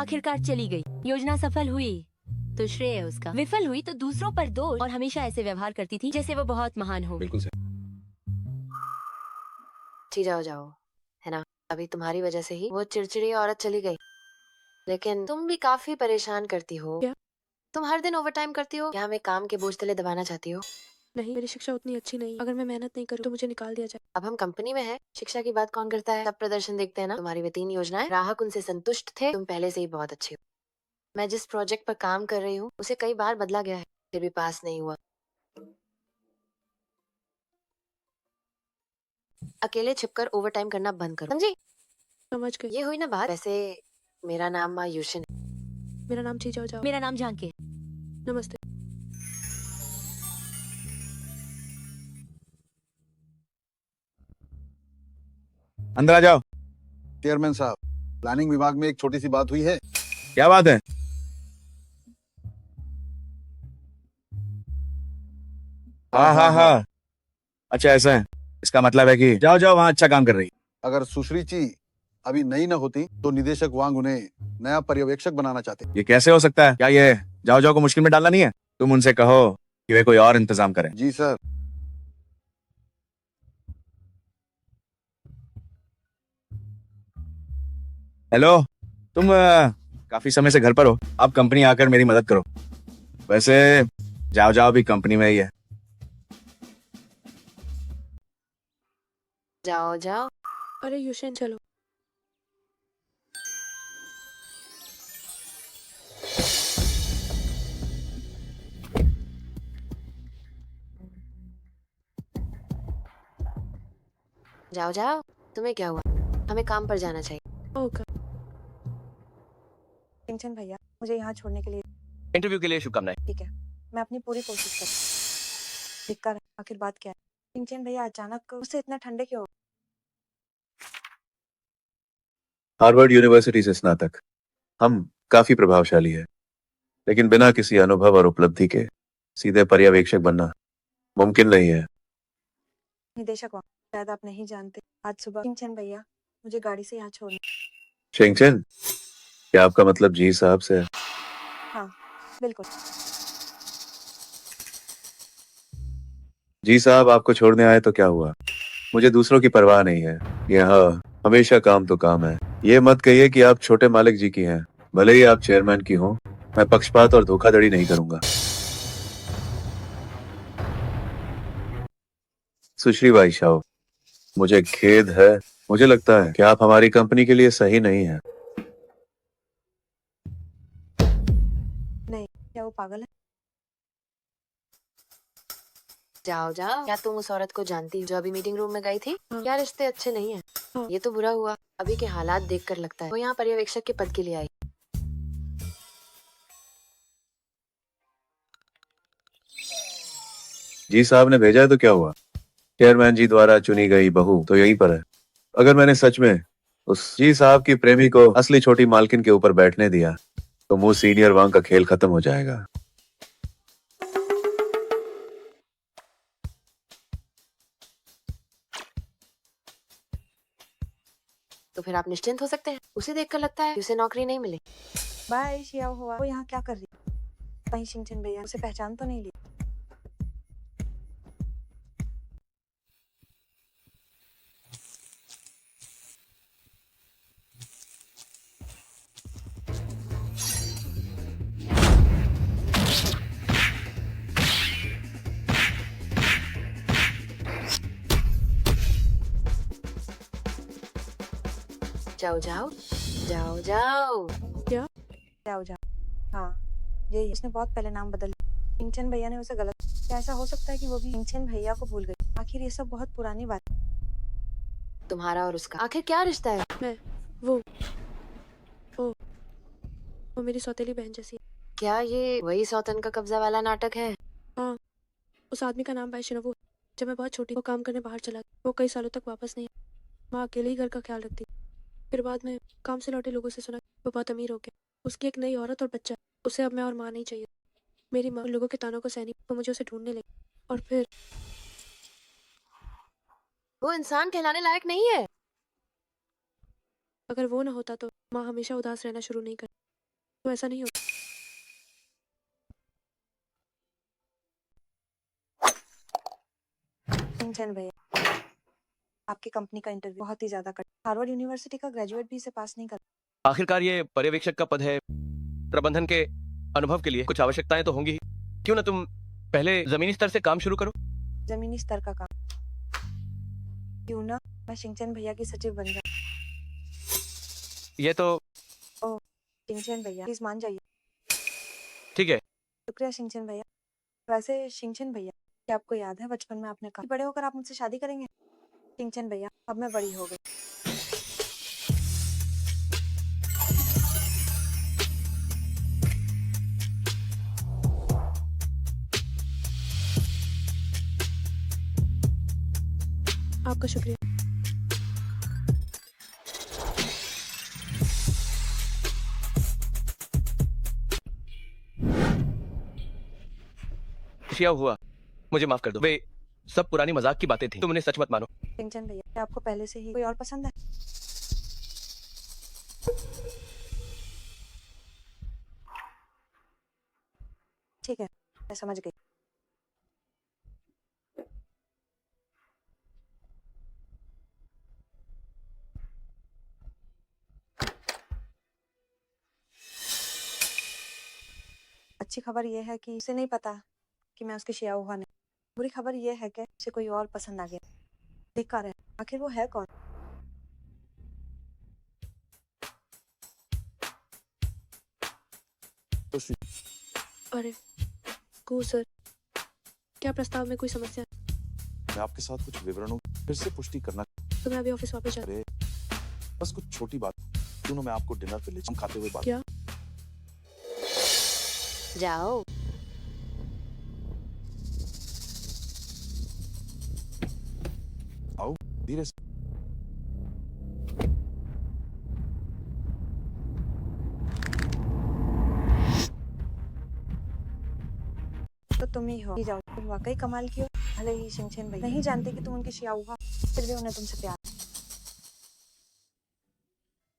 आखिरकार चली गई। योजना सफल हुई तो श्रेय है उसका, विफल हुई तो दूसरों पर दोष। और हमेशा ऐसे व्यवहार करती थी जैसे वो बहुत महान हो। बिल्कुल सर। जी जाओ जाओ, है ना। अभी तुम्हारी वजह से ही वो चिड़चिड़ी औरत चली गई। लेकिन तुम भी काफी परेशान करती हो। क्या? तुम हर दिन ओवरटाइम करती हो। क्या हमें काम के बोझ तले दबाना चाहती हो? नहीं, मेरी शिक्षा उतनी अच्छी नहीं। अगर मैं मेहनत नहीं करूँ तो मुझे निकाल दिया जाए। अब हम कंपनी में हैं, शिक्षा की बात कौन करता है? सब प्रदर्शन देखते हैं ना। तुम्हारी वे 3 योजनाएं, ग्राहक उनसे संतुष्ट थे। तुम पहले से ही बहुत अच्छी हो। मैं जिस प्रोजेक्ट पर काम कर रही हूँ उसे कई बार बदला गया है, फिर भी पास नहीं हुआ। अकेले छिपकर ओवरटाइम करना बंद करो, समझी? समझ गई। ये हुई ना बात। वैसे मेरा नाम माँ यूशिन है। मेरा नाम ची जाओ जाओ। मेरा नाम झांकी। नमस्ते। अंदर आ जाओ। चेयरमैन साहब, प्लानिंग विभाग में एक छोटी सी बात हुई है। क्या बात है? हाँ हाँ हाँ, अच्छा ऐसा है। इसका मतलब है कि जाओ जाओ वहाँ अच्छा काम कर रही। अगर सुश्री अभी नई न होती तो निदेशक वांग उन्हें नया पर्यवेक्षक बनाना चाहते। ये कैसे हो सकता है? क्या ये जाओ जाओ को मुश्किल में डालना नहीं है? तुम उनसे कहो कि वे कोई और इंतजाम करें। जी सर। हेलो, तुम काफी समय से घर पर हो, अब कंपनी आकर मेरी मदद करो। वैसे जाओ जाओ भी कंपनी में ही है। जाओ जाओ। अरे युशेन चलो। जाओ जाओ। तुम्हें क्या हुआ? हमें काम पर जाना चाहिए। ओके टिंगचन भैया, मुझे यहाँ छोड़ने के लिए इंटरव्यू के लिए शुभकामनाएं। ठीक है, मैं अपनी पूरी कोशिश करूँ। दिक्कत है, आखिर बात क्या है? टिंगचन भैया अचानक उससे इतना ठंडे क्यों हो? हार्वर्ड यूनिवर्सिटी से स्नातक, हम काफी प्रभावशाली है, लेकिन बिना किसी अनुभव और उपलब्धि के सीधे पर्यवेक्षक बनना मुमकिन नहीं है। निदेशक वांग, शायद आप नहीं जानते, आज सुबह टिंगचन भैया मुझे गाड़ी से यहाँ छोड़ने। शेंगचन, क्या आपका मतलब जी साहब से है? हाँ, बिल्कुल। जी साहब आपको छोड़ने आए तो क्या हुआ? मुझे दूसरों की परवाह नहीं है, यहाँ हमेशा काम तो काम है। ये मत कहिए कि आप छोटे मालिक जी की हैं, भले ही आप चेयरमैन की हो। मैं पक्षपात और धोखाधड़ी नहीं करूंगा। सुश्री बाई शाओ, मुझे खेद है, मुझे लगता है कि आप हमारी कंपनी के लिए सही नहीं है। नहीं, क्या वो पागल है? जाओ जाओ। क्या तुम उस औरत को जानती हो जो अभी मीटिंग रूम में गई थी? क्या रिश्ते अच्छे नहीं है? ये तो बुरा हुआ। अभी के हालात देखकर लगता है वो यहाँ पर्यवेक्षक के पद के लिए आई। जी साहब ने भेजा है तो क्या हुआ? चेयरमैन जी द्वारा चुनी गई बहू तो यहीं पर है। अगर मैंने सच में उस जी साहब की प्रेमी को असली छोटी मालकिन के ऊपर बैठने दिया तो मुंह सीनियर वांग का खेल खत्म हो जाएगा। तो फिर आप निश्चिंत हो सकते हैं। उसे देखकर लगता है कि उसे नौकरी नहीं मिली। बाय शियाओ हुआ, वो यहाँ क्या कर रही है? कहीं शिंगचन भैया उसे पहचान तो नहीं ली? जाओ जाओ। जाओ जाओ। क्या? जाओ जाओ। हाँ, यही उसने बहुत पहले नाम बदल लिया। टिंगचन भैया ने उसे गलत। क्या ऐसा हो सकता है कि वो भी टिंगचन भैया को भूल गई? आखिर ये सब बहुत पुरानी बात है। तुम्हारा और उसका आखिर क्या रिश्ता है? मैं वो मेरी सौतेली बहन जैसी है। क्या ये वही सौतन का कब्जा वाला नाटक है? हाँ, उस आदमी का नाम वैष्णव है। जब मैं बहुत छोटी वो काम करने बाहर चला गया। वो कई सालों तक वापस नहीं आया। माँ अकेले ही घर का ख्याल रखती। फिर बाद में काम से लौटे लोगों से सुना वो बहुत अमीर हो गया। उसकी एक नई औरत और बच्चा। उसे अब मैं और माँ नहीं चाहिए। मेरी माँ लोगों के तानों को सहनी वो मुझे उसे ढूंढने लगी। और फिर वो इंसान कहलाने लायक नहीं है। अगर वो ना होता तो माँ हमेशा उदास रहना शुरू नहीं करती। तो ऐसा नहीं होता। टिंगचन भैया, आपकी कंपनी का इंटरव्यू बहुत ही ज्यादा कठिन। हार्वर्ड यूनिवर्सिटी का ग्रेजुएट भी इसे पास नहीं कर। आखिरकार ये पर्यवेक्षक का पद है। प्रबंधन के अनुभव के लिए कुछ आवश्यकताएं तो होंगी ही। क्यों ना तुम पहले जमीनी स्तर से काम शुरू करो? जमीनी स्तर का काम? क्यों ना मैं शिंगचन भैया की सचिव बन जाऊं? ये तो ओह, शिंगचन भैया प्लीज मान जाइए। ठीक है। शुक्रिया शिंगचन भैया। वैसे शिंगचन भैया, क्या आपको याद है बचपन में आपने कहा कि बड़े होकर आप मुझसे शादी करेंगे? शिंगचन भैया, अब मैं बड़ी हो गई। आपका शुक्रिया। शिया हुआ, मुझे माफ कर दो। वे सब पुरानी मजाक की बातें थी, तुम उन्हें सच मत मानो। सिंचन भैया, क्या आपको पहले से ही कोई और पसंद है? ठीक है, मैं समझ गई। अच्छी खबर यह है कि उसे नहीं पता कि मैं उसकी शिया हुआ नहीं। बुरी खबर यह है कि उसे कोई और पसंद आ गया। धिक्कार है, आखिर वो है कौन? तो श्री- अरे गो सर, क्या प्रस्ताव में कोई समस्या है? मैं आपके साथ कुछ विवरणों फिर से पुष्टि करना। तो मैं अभी ऑफिस वापस जाती अरे बस कुछ छोटी बात, दोनों मैं आपको डिनर पे ले हम खाते हुए बात। क्या? जाओ। आओ धीरे से। तो तुम ही हो। जाओ, तुम वाकई कमाल की हो। भले ही शिंगचेन भाई नहीं जानते कि तुम उनकी शिया हुआ, फिर भी उन्हें तुमसे प्यार।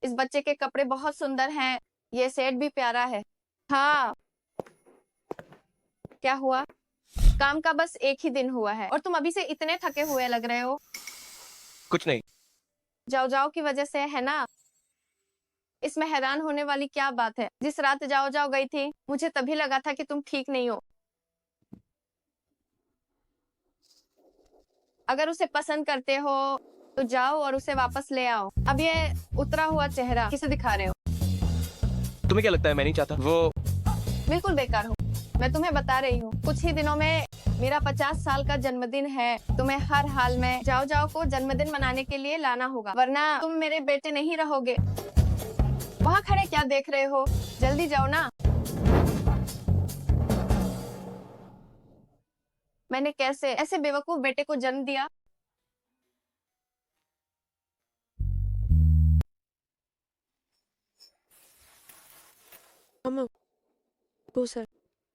इस बच्चे के कपड़े बहुत सुंदर हैं, ये सेट भी प्यारा है। हाँ, क्या हुआ? काम का बस एक ही दिन हुआ है और तुम अभी से इतने थके हुए लग रहे हो। कुछ नहीं। जाओ जाओ की वजह से है ना? इसमें हैरान होने वाली क्या बात है? जिस रात जाओ जाओ गई थी, मुझे तभी लगा था कि तुम ठीक नहीं हो। अगर उसे पसंद करते हो तो जाओ और उसे वापस ले आओ। अब ये उतरा हुआ चेहरा किसे दिखा रहे हो? तुम्हें क्या लगता है मैं नहीं चाहता? वो बिल्कुल बेकार हो। मैं तुम्हें बता रही हूँ, कुछ ही दिनों में मेरा 50 साल का जन्मदिन है। तुम्हें हर हाल में जाओ जाओ को जन्मदिन मनाने के लिए लाना होगा, वरना तुम मेरे बेटे नहीं रहोगे। वहाँ खड़े क्या देख रहे हो? जल्दी जाओ ना। मैंने कैसे ऐसे बेवकूफ बेटे को जन्म दिया? अम्मा, गो सर,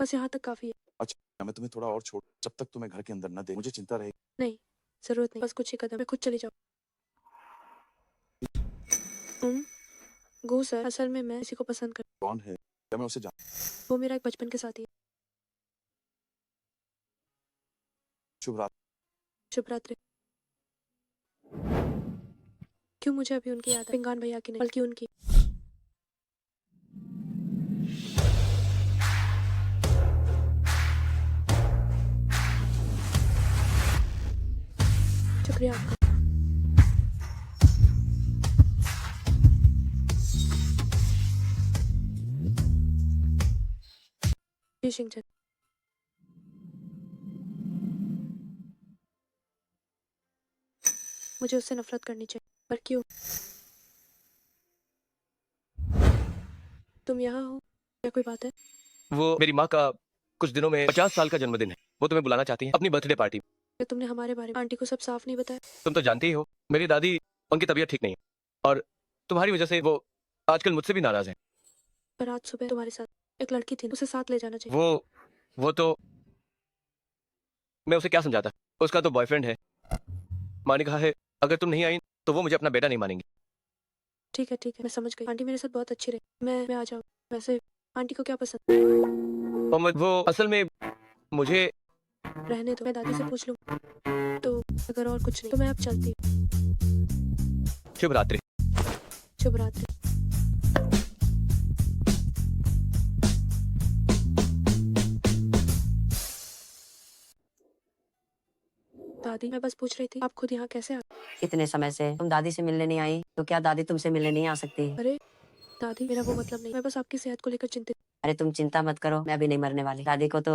बस यहाँ तक काफी है। अच्छा मैं तुम्हें थोड़ा और छोड़, जब तक तुम्हें घर के अंदर न दे मुझे चिंता रहेगी। नहीं, जरूरत नहीं, बस कुछ ही कदम, मैं खुद चली जाऊँ। गो सर, असल में मैं किसी को पसंद कर, कौन है? क्या मैं उसे जान? वो मेरा एक बचपन के साथी है। शुभ रात। शुभ रात्रि। क्यों मुझे अभी उनकी याद है? पिंगान भैया की नहीं, बल्कि उनकी। शुक्रिया आपका। जी शिंगचन। मुझे उससे नफरत करनी चाहिए, पर क्यों? तुम यहाँ हो, क्या कोई बात है? वो मेरी माँ का कुछ दिनों में 50 साल का जन्मदिन है, वो तुम्हें बुलाना चाहती है अपनी बर्थडे पार्टी। क्या तुमने हमारे बारे में आंटी को सब साफ नहीं बताया? तुम तो जानती ही हो, मेरी दादी, उनकी तबीयत ठीक नहीं है और तुम्हारी वजह से वो आजकल मुझसे भी नाराज है। पर आज सुबह तुम्हारे साथ एक लड़की थी, उसे साथ ले जाना चाहिए। वो तो मैं उसे क्या समझाता, उसका तो बॉयफ्रेंड है। माँ ने कहा है अगर तुम नहीं आई तो वो मुझे अपना बेटा नहीं मानेंगी। ठीक है, मैं समझ गई। आंटी मेरे साथ बहुत अच्छी रही। मैं आ जाऊँ। वैसे आंटी को क्या पसंद? और वो असल में मुझे रहने दो, मैं दादी से पूछ लूँ। तो अगर और कुछ नहीं तो मैं अब चलती हूँ। शुभ रात्रि। शुभ रात्रि। दादी, मैं बस पूछ रही थी, आप खुद यहाँ कैसे आ? इतने समय से तुम दादी से मिलने नहीं आई, तो क्या दादी तुमसे मिलने नहीं आ सकती? अरे दादी, मेरा वो मतलब नहीं, मैं बस आपकी सेहत को लेकर चिंतित। अरे तुम चिंता मत करो, मैं अभी नहीं मरने वाली। दादी को तो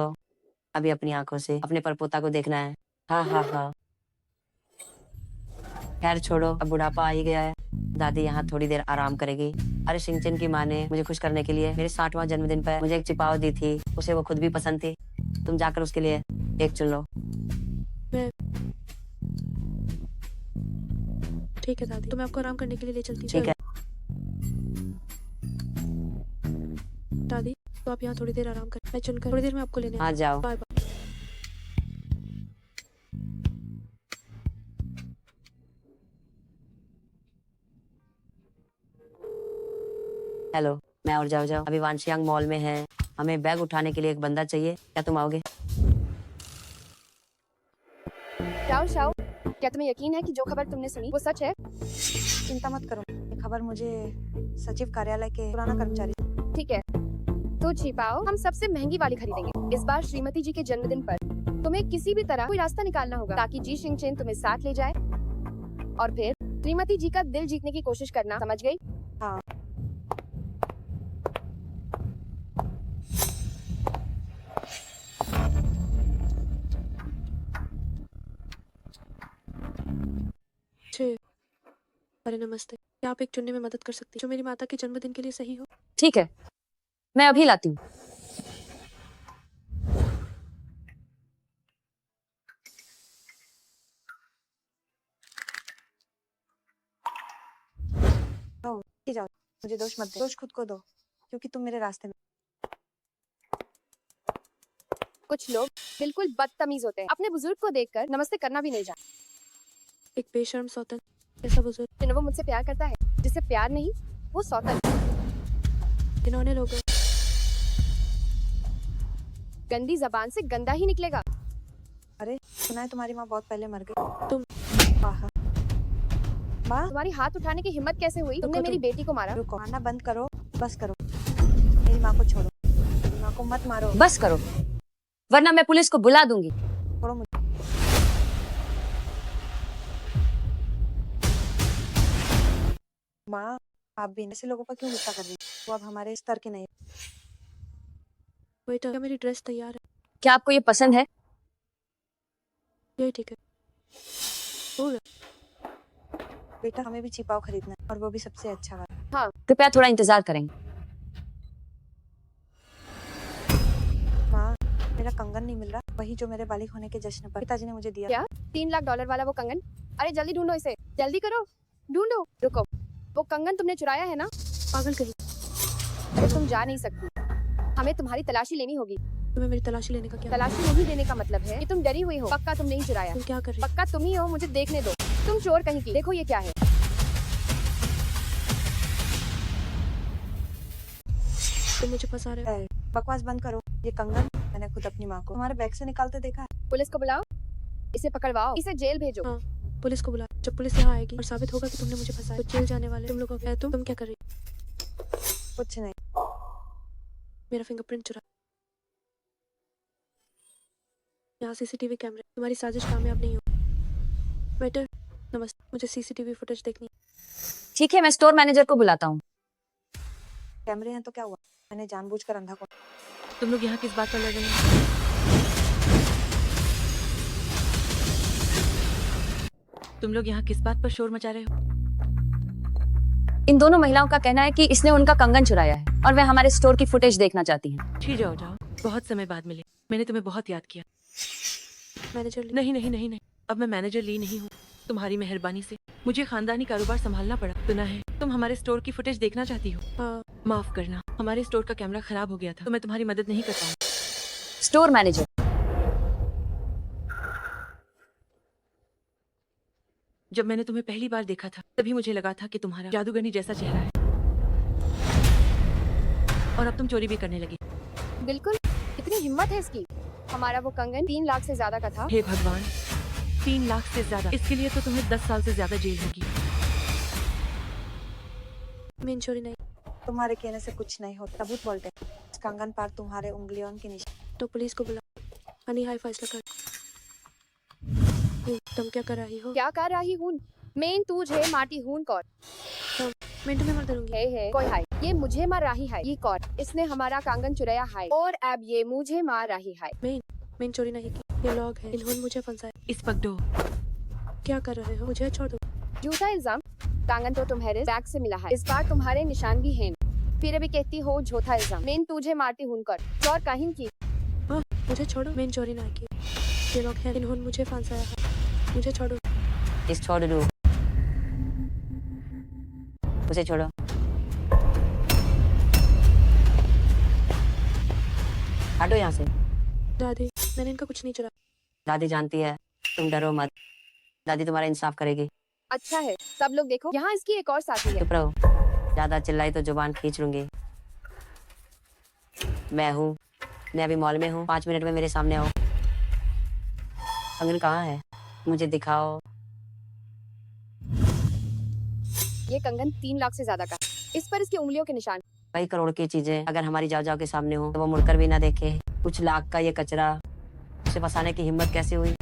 अभी अपनी आंखों से अपने परपोता को देखना है। हाँ हाँ हाँ, खैर छोड़ो, अब बुढ़ापा आ ही गया है। दादी यहाँ थोड़ी देर आराम करेगी। अरे शिंगचन की माँ ने मुझे खुश करने के लिए मेरे 60वां जन्मदिन पर मुझे एक चिपाव दी थी, उसे वो खुद भी पसंद थी। तुम जाकर उसके लिए एक चुन लो। ठीक है दादी, तो मैं आपको आराम करने के लिए ले चलती हूँ। ठीक है। दादी, तो आप यहाँ थोड़ी देर आराम कर, मैं चुनकर थोड़ी देर में आपको लेने हाँ जाओ। Bye bye. हेलो, मैं और जाओ अभी वानशियांग मॉल में है। हमें बैग उठाने के लिए एक बंदा चाहिए, क्या तुम आओगे? शाओ शाओ, क्या तुम्हें यकीन है कि जो खबर तुमने सुनी वो सच है? चिंता मत करो, ये खबर मुझे सचिव कार्यालय के पुराना कर्मचारी। ठीक है, तो छिपाओ, हम सबसे महंगी वाली खरीदेंगे। इस बार श्रीमती जी के जन्मदिन पर तुम्हें किसी भी तरह कोई रास्ता निकालना होगा ताकि जी शिंगचेन तुम्हें साथ ले जाए और फिर श्रीमती जी का दिल जीतने की कोशिश करना, समझ गई? हाँ। अरे नमस्ते, क्या आप एक चुनने में मदद कर सकती हैं जो मेरी माता के जन्मदिन के लिए सही हो? ठीक है, मैं अभी लाती हूँ। जाओ, मुझे दोष मत दो, दोष खुद को दो, क्योंकि तुम मेरे रास्ते में। कुछ लोग बिल्कुल बदतमीज होते हैं, अपने बुजुर्ग को देखकर नमस्ते करना भी नहीं जानते। एक बेशर्म सौतन ऐसा बुजुर्ग जिन्हें वो मुझसे प्यार करता है, जिसे प्यार नहीं वो सौतन। इन्होंने लोगों गंदी जबान से गंदा ही निकलेगा। अरे सुना है तुम्हारी माँ बहुत पहले मर गई। तुम माँ, तुम्हारी हाथ उठाने की हिम्मत कैसे हुई? तुमने मेरी बेटी को मारा। रुको, आना बंद करो, बस करो। मेरी माँ को छोड़ो, मेरी माँ को मत मारो। बस करो, वरना मैं पुलिस को बुला दूंगी। छोड़ो मुझे। माँ, आप भी ऐसे लोगों पर क्यों गुस्सा कर रही हैं? वो अब हमारे स्तर के नहीं। बेटा, क्या मेरी ड्रेस तैयार है? क्या आपको ये पसंद है? ये ठीक है। हो गया। बेटा, हमें भी छिपाव खरीदना है, और वो भी सबसे अच्छा वाला। हाँ, कृपया थोड़ा इंतजार करेंगे। माँ, मेरा कंगन नहीं मिल रहा, वही जो मेरे बालिग होने के जश्न पर पिताजी ने मुझे दिया। क्या? 3 लाख डॉलर वाला वो कंगन? अरे जल्दी ढूंढो इसे, जल्दी करो, ढूंढो। रुको, वो कंगन तुमने चुराया है ना? पागल कहीं। अरे तुम जा नहीं सकती, हमें तुम्हारी तलाशी लेनी होगी। तुम्हें मेरी तलाशी लेने का क्या? तलाशी नहीं देने का मतलब है कि तुम डरी हुई हो। पक्का तुम नहीं चुराया। तुम क्या कर रही पक्का तुम ही हो, मुझे देखने दो। तुम चोर कहीं की। देखो ये क्या है। तुम मुझे फंसा रहे हो। बकवास बंद करो। ये कंगन मैंने खुद अपनी माँ को तुम्हारे बैग से निकालते देखा है। पुलिस को बुलाओ, इसे पकड़वाओ, इसे जेल भेजो। हाँ, पुलिस को बुला। जब पुलिस यहाँ आएगी और साबित होगा कि तुमने मुझे फंसाया तो जेल जाने वाले तुम लोग हो। तुम क्या कर रही? कुछ नहीं। मेरा फिंगरप्रिंट चुरा। यहाँ सीसीटीवी कैमरे। तुम्हारी साजिश कामयाब नहीं हो। बेटर, नमस्ते, मुझे सीसीटीवी फुटेज देखनी है। ठीक है, मैं स्टोर मैनेजर को बुलाता हूँ। कैमरे हैं तो क्या हुआ? मैंने जानबूझकर अंधा को। तुम लोग यहाँ किस बात पर लड़ रहे हैं? तुम लोग यहाँ किस बात पर शोर मचा रहे हो? इन दोनों महिलाओं का कहना है कि इसने उनका कंगन चुराया है और वे हमारे स्टोर की फुटेज देखना चाहती हैं। ठीक, जाओ, बहुत समय बाद मिले। मैंने तुम्हें बहुत याद किया। मैनेजर ली? नहीं, अब मैं मैनेजर ली नहीं हूँ। तुम्हारी मेहरबानी से मुझे खानदानी कारोबार संभालना पड़ा। सुना है तुम हमारे स्टोर की फुटेज देखना चाहती हो। हाँ। माफ करना, हमारे स्टोर का कैमरा खराब हो गया था तो मैं तुम्हारी मदद नहीं कर पाऊँ। स्टोर मैनेजर, जब मैंने तुम्हें पहली बार देखा था तभी मुझे लगा था कि तुम्हारा जादूगरनी जैसा चेहरा है, और अब तुम चोरी भी करने लगी। बिल्कुल, इतनी हिम्मत है इसकी। हमारा वो कंगन 3 लाख से ज्यादा का था। हे भगवान, 3 लाख से ज्यादा? इसके लिए तो तुम्हें 10 साल से ज्यादा जेल होगी। मेन चोरी नहीं। तुम्हारे कहने से कुछ नहीं होता। सबूत बोलते हैं। इस कंगन पर तुम्हारे उंगलियों के निशान। तो पुलिस को बुला। हनी हाई फैसला कर। तुम क्या कर रही हो? क्या कर रही हूँ? मेन तुझे माटी हूँ कौन? मैं तुम्हें मार दूंगी। है कोई हाय, ये मुझे मार रही है। ये कौन? इसने हमारा कंगन चुराया है और अब ये मुझे मार रही है। मेन चोरी नहीं की, ये लोग हैं। इन्होंने मुझे फंसाया। इस पगडो, क्या कर रहे हो? मुझे छोड़ दो। झूठा इल्जाम। कंगन तो तुम्हारे बैग से मिला है। इस बार तुम्हारे निशान भी हैं। फिर भी कहती हो झूठा इल्जाम। मेन तुझे मारती हूँ कर चोर कहीं की। हाँ, मुझे छोड़ो। मेन चोरी नहीं की, ये लोग हैं। इन्होंने मुझे फंसाया है। मुझे छोड़ो। इस छोड़ दो, उसे छोड़ो। हटो यहाँ से। दादी, मैंने इनका कुछ नहीं चुराया। दादी जानती है, तुम डरो मत। दादी तुम्हारा इंसाफ करेगी। अच्छा है, सब लोग देखो, यहाँ इसकी एक और साथी है। चुप रहो। ज्यादा चिल्लाई तो जुबान खींच लूंगी। मैं हूँ, मैं अभी मॉल में हूँ, 5 मिनट में मेरे सामने आओ। कंगन कहाँ है? मुझे दिखाओ। ये कंगन 3 लाख से ज्यादा का है। इस पर इसकी उंगलियों के निशान। कई करोड़ की चीजें अगर हमारी जाओ जाओ के सामने हो तो वो मुड़कर भी ना देखे। कुछ लाख का ये कचरा, उसे फंसाने की हिम्मत कैसे हुई?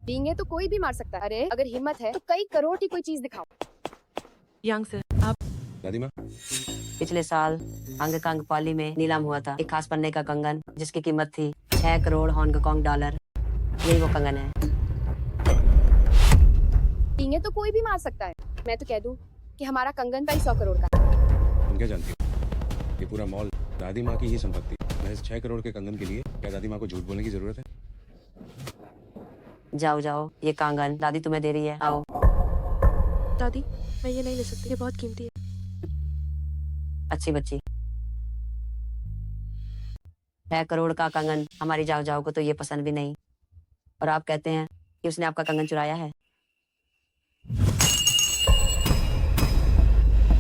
बींगे तो कोई भी मार सकता है। अरे अगर हिम्मत है तो कई करोड़ की कोई चीज दिखाओ। यांग सर, आप दादी माँ, पिछले साल हांगकांग पाली में नीलाम हुआ था एक खास पन्ने का कंगन जिसकी कीमत थी 6 करोड़ हांगकांग डॉलर। यही वो कंगन है। बींगे तो कोई भी मार सकता है। मैं तो कह दूं कि हमारा कंगन कई 100 करोड़ का है। तुम क्या जानती हो? ये पूरा मॉल दादी माँ की ही संपत्ति। महज 6 करोड़ के कंगन के लिए क्या दादी माँ को झूठ बोलने की जरूरत है? जाओ जाओ, ये कंगन दादी तुम्हें दे रही है, आओ। दादी, मैं ये नहीं ले सकती, ये बहुत कीमती है। अच्छी बच्ची। 6 करोड़ का कंगन हमारी जाओ जाओ को तो ये पसंद भी नहीं, और आप कहते हैं कि उसने आपका कंगन चुराया है।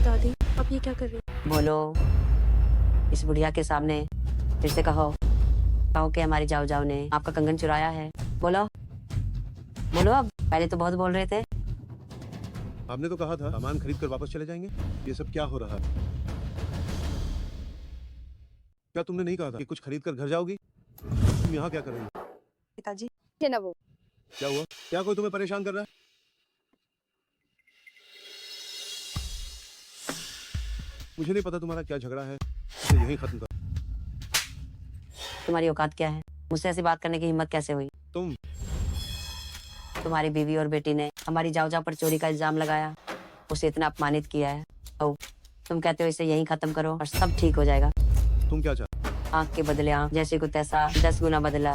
दादी, आप ये क्या कर रही हैं? बोलो, इस बुढ़िया के सामने फिर से कहो कि हमारी जाओ जाओ ने आपका कंगन चुराया है। बोलो बोलो, अब पहले तो बहुत बोल रहे थे। आपने तो कहा था सामान खरीद कर वापस चले जाएंगे। ये सब क्या हो रहा है? क्या तुमने नहीं कहा था कि कुछ खरीद कर घर जाओगी? तुम यहाँ क्या कर रही हो? पिताजी, ये ना वो। क्या हुआ? क्या कोई तुम्हें परेशान कर रहा है? मुझे नहीं पता तुम्हारा क्या झगड़ा है, इसे यहीं खत्म कर। तुम्हारी औकात क्या है? मुझसे ऐसी बात करने की हिम्मत कैसे हुई? तुम्हारी बीवी और बेटी ने हमारी जाओ जाओ पर चोरी का इल्जाम लगाया, उसे इतना अपमानित किया है। ओ, तुम कहते हो इसे यहीं खत्म करो और सब ठीक हो जाएगा। तुम क्या चाहते? आंख के बदले आंख, जैसे को तैसा 10 गुना बदला।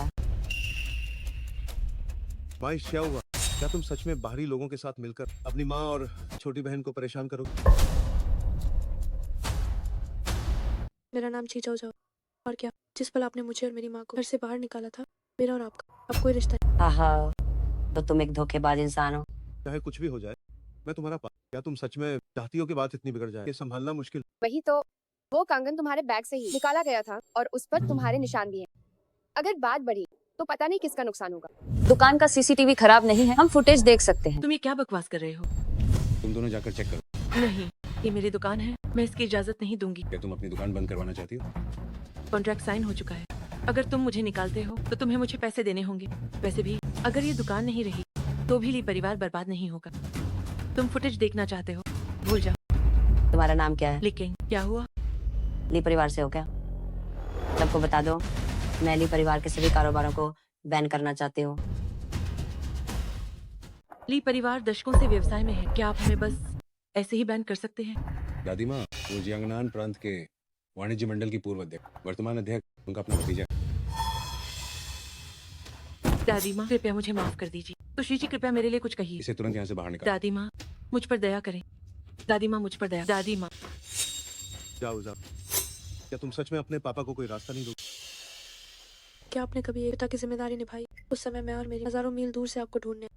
माइश, क्या हुआ? क्या तुम सच में बाहरी लोगों के साथ मिलकर अपनी माँ और छोटी बहन को परेशान करोगे? मेरा नाम चीचाओ जाओ, और क्या? जिस पल आपने मुझे और मेरी माँ को घर से बाहर निकाला था, मेरा और आपका अब कोई रिश्ता नहीं। आहा, तो तुम एक धोखेबाज इंसान हो। चाहे कुछ भी हो जाए, मैं तुम्हारा क्या तुम सच में चाहती हो कि बात इतनी बिगड़ जाए? ये संभालना मुश्किल। वही तो, वो कंगन तुम्हारे बैग से ही निकाला गया था और उस पर तुम्हारे निशान भी हैं। अगर बात बढ़ी तो पता नहीं किसका नुकसान होगा। दुकान का सीसीटीवी खराब नहीं है, हम फुटेज देख सकते हैं। तुम ये क्या बकवास कर रहे हो? तुम दोनों जाकर चेक करो। नहीं, ये मेरी दुकान है, मैं इसकी इजाजत नहीं दूंगी। क्या तुम अपनी दुकान बंद करवाना चाहती हो? कॉन्ट्रैक्ट साइन हो चुका है। अगर तुम मुझे निकालते हो तो तुम्हें मुझे पैसे देने होंगे। वैसे भी अगर ये दुकान नहीं रही तो भी ली परिवार बर्बाद नहीं होगा। तुम फुटेज देखना चाहते हो, भूल जाओ। तुम्हारा नाम क्या है? लेकिन क्या हुआ? ली परिवार से हो क्या? सबको बता दो, मैं ली परिवार के सभी कारोबारों को बैन करना चाहती हूँ। ली परिवार दशकों से व्यवसाय में है, क्या आप हमें बस ऐसे ही बैन कर सकते हैं? दादी माँ, वो जियांगनान प्रांत के वाणिज्य मंडल की पूर्व अध्यक्ष, वर्तमान अध्यक्ष उनका अपना भतीजा। दादी माँ, कृपया मुझे माफ कर दीजिए। सुश्री जी, कृपया मेरे लिए कुछ कहिए। इसे तुरंत यहाँ से बाहर निकाल। दादी माँ, मुझ पर दया करें। दादी माँ, मुझ पर दया। दादी माँ, जाओ जाओ। क्या तुम सच में अपने पापा को कोई रास्ता नहीं दोगे? क्या आपने कभी एक पिता की जिम्मेदारी निभाई? उस समय मैं और मेरी हजारों मील दूर से आपको ढूंढने,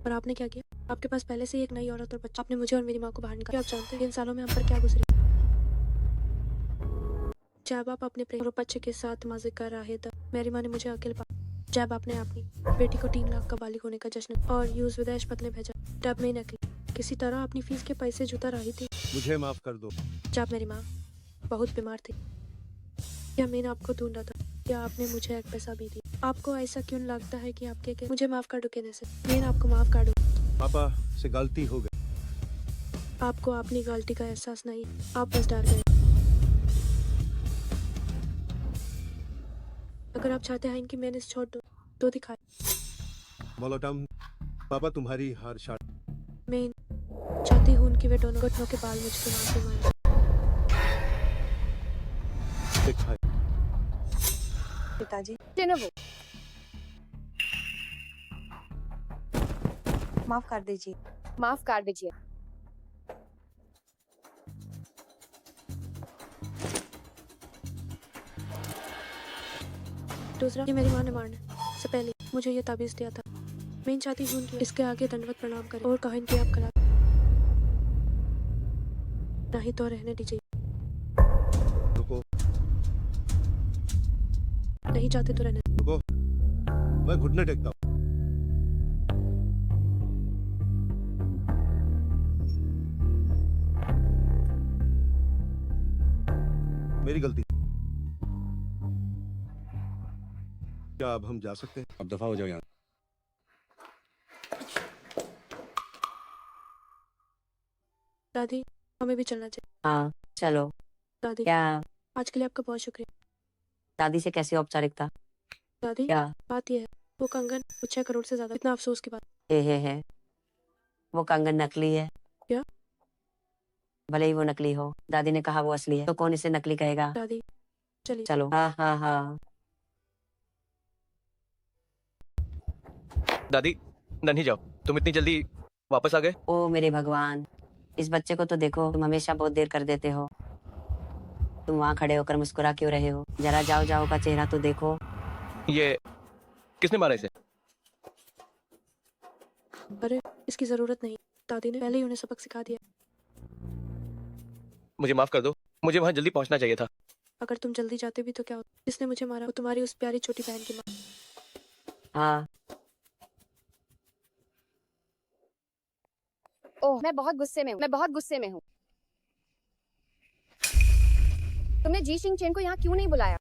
और आपने क्या किया? आपके पास पहले से ही एक नई औरत और बच्चा। आपने मुझे और मेरी माँ को बाहर निकाला। आप जानते हैं इन सालों में हम पर क्या गुजरी? जब आप अपने प्रेम और बच्चे के साथ मजे कर रहे थे, मेरी माँ ने मुझे अकेले पा। जब आपने अपनी बेटी को 3 लाख का बालिग होने का जश्न और यूज विदेश पतले भेजा, तब मैं नकली किसी तरह अपनी फीस के पैसे जुटा रही थी। मुझे माफ कर दो। जब मेरी माँ बहुत बीमार थी, क्या मैंने आपको ढूंढा था, क्या आपने मुझे एक पैसा भी दिया? आपको ऐसा क्यों लगता है कि आपके के मुझे माफ कर दो कहने से मैंने आपको माफ कर दो? पापा से गलती हो गई। आपको अपनी गलती का एहसास नहीं, आप बस डर गए। अगर आप चाहते हैं कि मैंने इसे छोड़ दो तो दिखाए। मोलोटम, पापा तुम्हारी हार शाट। मैं चाहती हूँ कि वे दोनों घुटनों के बाल मुझसे माफी मांगे। दिखाए। पिताजी, ये ना वो। माफ कर दीजिए। माफ कर दीजिए। दूसरा, ये मेरी माँ ने मारने से पहले मुझे ये ताबीज दिया था। मैं चाहती हूँ कि इसके आगे दंडवत प्रणाम करें और कहें कि आप खराब। ना ही तो रहने दीजिए। रुको नहीं चाहते तो रहने दो। रुको, मैं घुटने टेकता हूँ। मेरी गलती। क्या अब हम जा सकते हैं? अब दफा हो जाओ यहाँ। दादी हमें भी चलना चाहिए। हाँ चलो। दादी क्या आज के लिए आपका बहुत शुक्रिया। दादी से कैसी औपचारिकता? दादी क्या? बात यह है वो कंगन 6 करोड़ से ज्यादा, इतना अफसोस की बात। है वो कंगन नकली है। क्या? भले ही वो नकली हो, दादी ने कहा वो असली है, तो कौन इसे नकली कहेगा? दादी चलिए। चलो। हाँ हाँ हाँ। दादी नहीं जाओ, तुम इतनी जल्दी वापस आ गए। ओ मेरे भगवान, इस बच्चे को तो देखो, तुम हमेशा बहुत देर कर देते हो। तुम वहाँ खड़े होकर मुस्कुरा क्यों रहे हो? जरा जाओ जाओ का चेहरा तो देखो। ये किसने मारा इसे? अरे इसकी जरूरत नहीं, दादी ने पहले ही उन्हें सबक सिखा दिया। मुझे माफ कर दो, मुझे वहाँ जल्दी पहुँचना चाहिए था। अगर तुम जल्दी जाते भी तो क्या होता? जिसने मुझे मारा वो तुम्हारी उस प्यारी छोटी बहन की माँ। हाँ। ओह मैं बहुत गुस्से में हूँ, मैं बहुत गुस्से में हूँ। तुमने जी शिंगचेन को यहाँ क्यों नहीं बुलाया?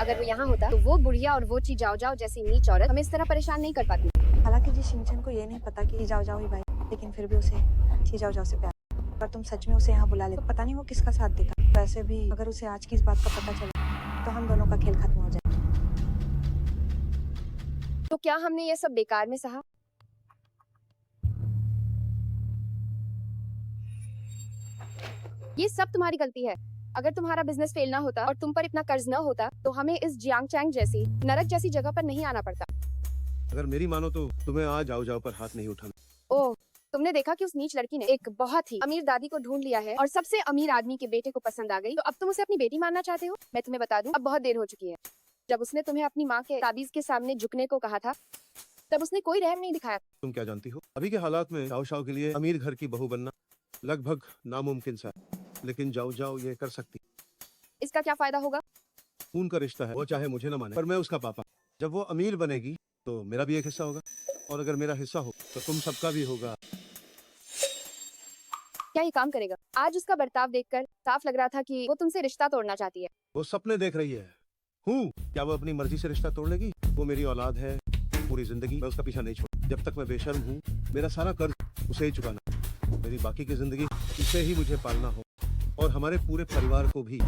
अगर वो यहाँ होता तो वो बुढ़िया और वो ची जाओ जाओ जैसी नीच औरत हमें इस तरह परेशान नहीं कर पाती। हालांकि जी शिंगचेन को ये नहीं पता कि जाओ जाओ ही भाई, लेकिन फिर भी उसे ची जाओ जाओ से प्यार। अगर तुम सच में उसे यहाँ बुला ले तो पता नहीं वो किसका साथ देता। वैसे भी अगर उसे आज की इस बात का पता चला तो हम दोनों का खेल खत्म हो जाए। तो क्या हमने ये सब बेकार में सहा? ये सब तुम्हारी गलती है। अगर तुम्हारा बिजनेस फेल ना होता और तुम पर इतना कर्ज ना होता तो हमें इस जियांगचैंग जैसी नरक जैसी जगह पर नहीं आना पड़ता। अगर मेरी मानो तो तुम्हें आज जाओ जाओ पर हाथ नहीं उठाना। ओह तुमने देखा कि उस नीच लड़की ने एक बहुत ही अमीर दादी को ढूंढ लिया है और सबसे अमीर आदमी के बेटे को पसंद आ गई, तो अब तुम उसे अपनी बेटी मानना चाहते हो? मैं तुम्हें बता दूं, अब बहुत देर हो चुकी है। जब उसने तुम्हें अपनी माँ के ताबीज के सामने झुकने को कहा था तब उसने कोई रहम नहीं दिखाया। तुम क्या जानती हो, अभी के हालात में शाओ शाओ के लिए अमीर घर की बहू बनना लगभग नामुमकिन सा है, लेकिन जाओ जाओ ये कर सकती। इसका क्या फायदा होगा? खून का रिश्ता है, वो चाहे मुझे न माने पर मैं उसका पापा। जब वो अमीर बनेगी तो मेरा भी एक हिस्सा होगा, और अगर मेरा हिस्सा हो तो तुम सबका भी होगा। क्या ये काम करेगा? आज उसका बर्ताव देखकर साफ लग रहा था कि वो तुमसे रिश्ता तोड़ना चाहती है। वो सपने देख रही है। क्या वो अपनी मर्जी से रिश्ता तोड़ लेगी? वो मेरी औलाद है, पूरी जिंदगी मैं उसका पीछा नहीं छोड़। जब तक मैं बेशर्म हूँ मेरा सारा कर्ज उसे ही चुकाना, मेरी बाकी की जिंदगी उसे ही मुझे पालना हो, और हमारे पूरे परिवार को भी।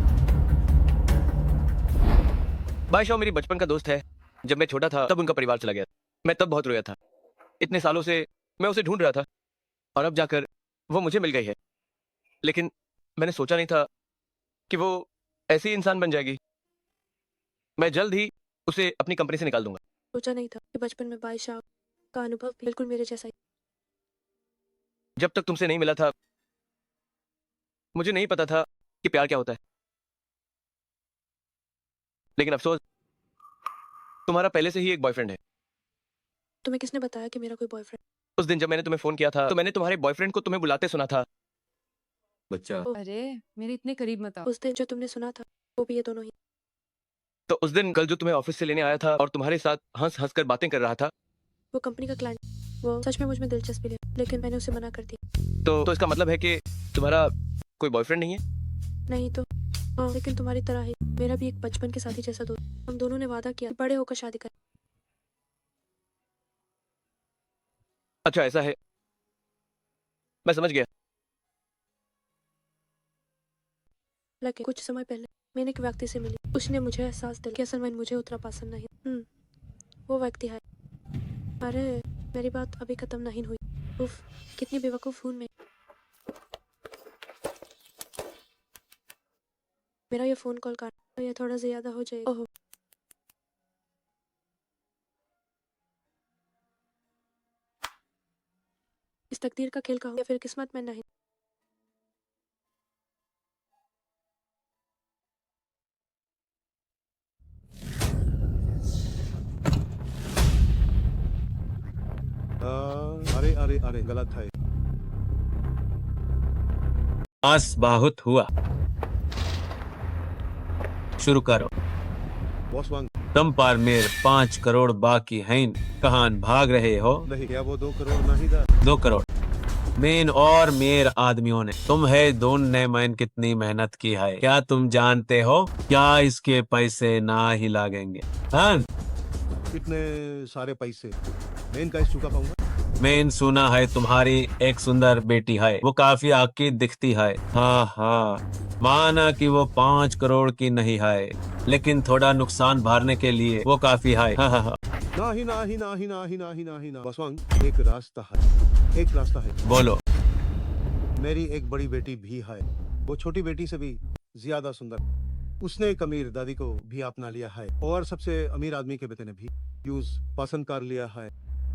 भाई शाओ मेरी बचपन का दोस्त है। जब मैं छोटा था तब उनका परिवार चला गया, मैं तब बहुत रोया था। इतने सालों से मैं उसे ढूंढ रहा था और अब जाकर वो मुझे मिल गई है। लेकिन मैंने सोचा नहीं था कि वो ऐसी इंसान बन जाएगी। मैं जल्द ही उसे अपनी कंपनी से निकाल दूंगा। सोचा नहीं था कि बचपन में बाई शाह का अनुभव भी बिल्कुल मेरे जैसा ही। जब तक तुमसे नहीं मिला था मुझे नहीं पता था कि प्यार क्या होता है। लेकिन अफसोस तुम्हारा पहले से ही एक बॉयफ्रेंड है। तुम्हें किसने बताया कि मेरा कोई बॉयफ्रेंड? उस दिन जब मैंने तुम्हें फोन किया था तो मैंने तुम्हारे बॉयफ्रेंड को तुम्हें बुलाते सुना था। बच्चा अरे मेरे इतने करीब मत आओ। उस दिन जो तुमने सुना था वो भी ये दोनों ही। तो उस दिन कल जो तुम्हें ऑफिस से लेने आया था और तुम्हारे साथ हंस हंस कर बातें कर रहा था, वो कंपनी का क्लाइंट, वो सच में मुझ में दिलचस्पी ले, लेकिन मैंने उसे मना कर दिया। तो इसका मतलब है कि तुम्हारा कोई बॉयफ्रेंड नहीं है? नहीं तो हाँ, लेकिन तुम्हारी तरह ही मेरा भी एक बचपन के साथी जैसा दोस्त। हम दोनों ने वादा किया कि बड़े होकर शादी करें। अच्छा ऐसा है, मैं समझ गया। लेकिन कुछ समय पहले मैंने एक व्यक्ति से मिली, उसने मुझे एहसास दिलाया कि असल में मुझे उतना पसंद नहीं। वो व्यक्ति है। अरे मेरी बात अभी खत्म नहीं हुई। उफ कितनी बेवकूफ हूँ मैं। मेरा ये फोन कॉल काट, ये थोड़ा ज्यादा हो जाएगा। ओह इस तकदीर का खेल का हो या फिर किस्मत में नहीं। अरे अरे अरे गलत है। बस बहुत हुआ, शुरू करो। बॉस वांग, तुम पर मेरे 5 करोड़ बाकी हैं, कहाँ भाग रहे हो? नहीं, क्या वो 2 करोड़ नहीं था? 2 करोड़ मेन और मेरे आदमियों ने, तुम है दोनों ने मैंने कितनी मेहनत की है, क्या तुम जानते हो? क्या इसके पैसे ना ही लागेंगे? हाँ, इतने सारे पैसे मैं इनका इस चुका पाऊंगा? मैंने सुना है तुम्हारी एक सुंदर बेटी है, वो काफी आकी दिखती है। हाँ हाँ, माना कि वो 5 करोड़ की नहीं है, लेकिन थोड़ा नुकसान भरने के लिए वो काफी है। हाँ हाँ हाँ। नहीं नहीं नहीं नहीं नहीं नहीं ना बॉस वांग, एक रास्ता है, एक रास्ता है। बोलो। मेरी एक बड़ी बेटी भी है, वो छोटी बेटी से भी ज्यादा सुंदर। उसने एक अमीर दादी को भी अपना लिया है, और सबसे अमीर आदमी के बेटे ने भी यूज पसंद कर लिया है।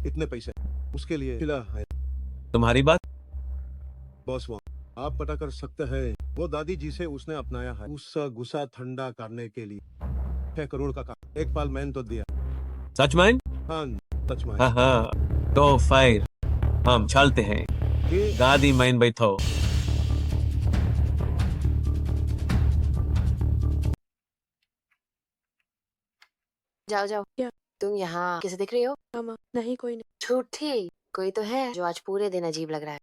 इतने पैसे उसके लिए खिला है। तुम्हारी बात? बॉस वांग, आप पता कर सकते हैं, वो दादी जिसे उसने अपनाया है, उसका गुस्सा ठंडा करने के लिए 6 करोड़ का काम एक पाल मैंने तो दिया। सच में? हाँ सच में। हाँ हाँ, तो फिर हम चलते हैं। दादी मैन बैठो। जाओ जाओ। क्या? तुम यहाँ किसे देख रही हो? मामा, नहीं कोई नहीं। झूठी, कोई तो है जो आज पूरे दिन अजीब लग रहा है।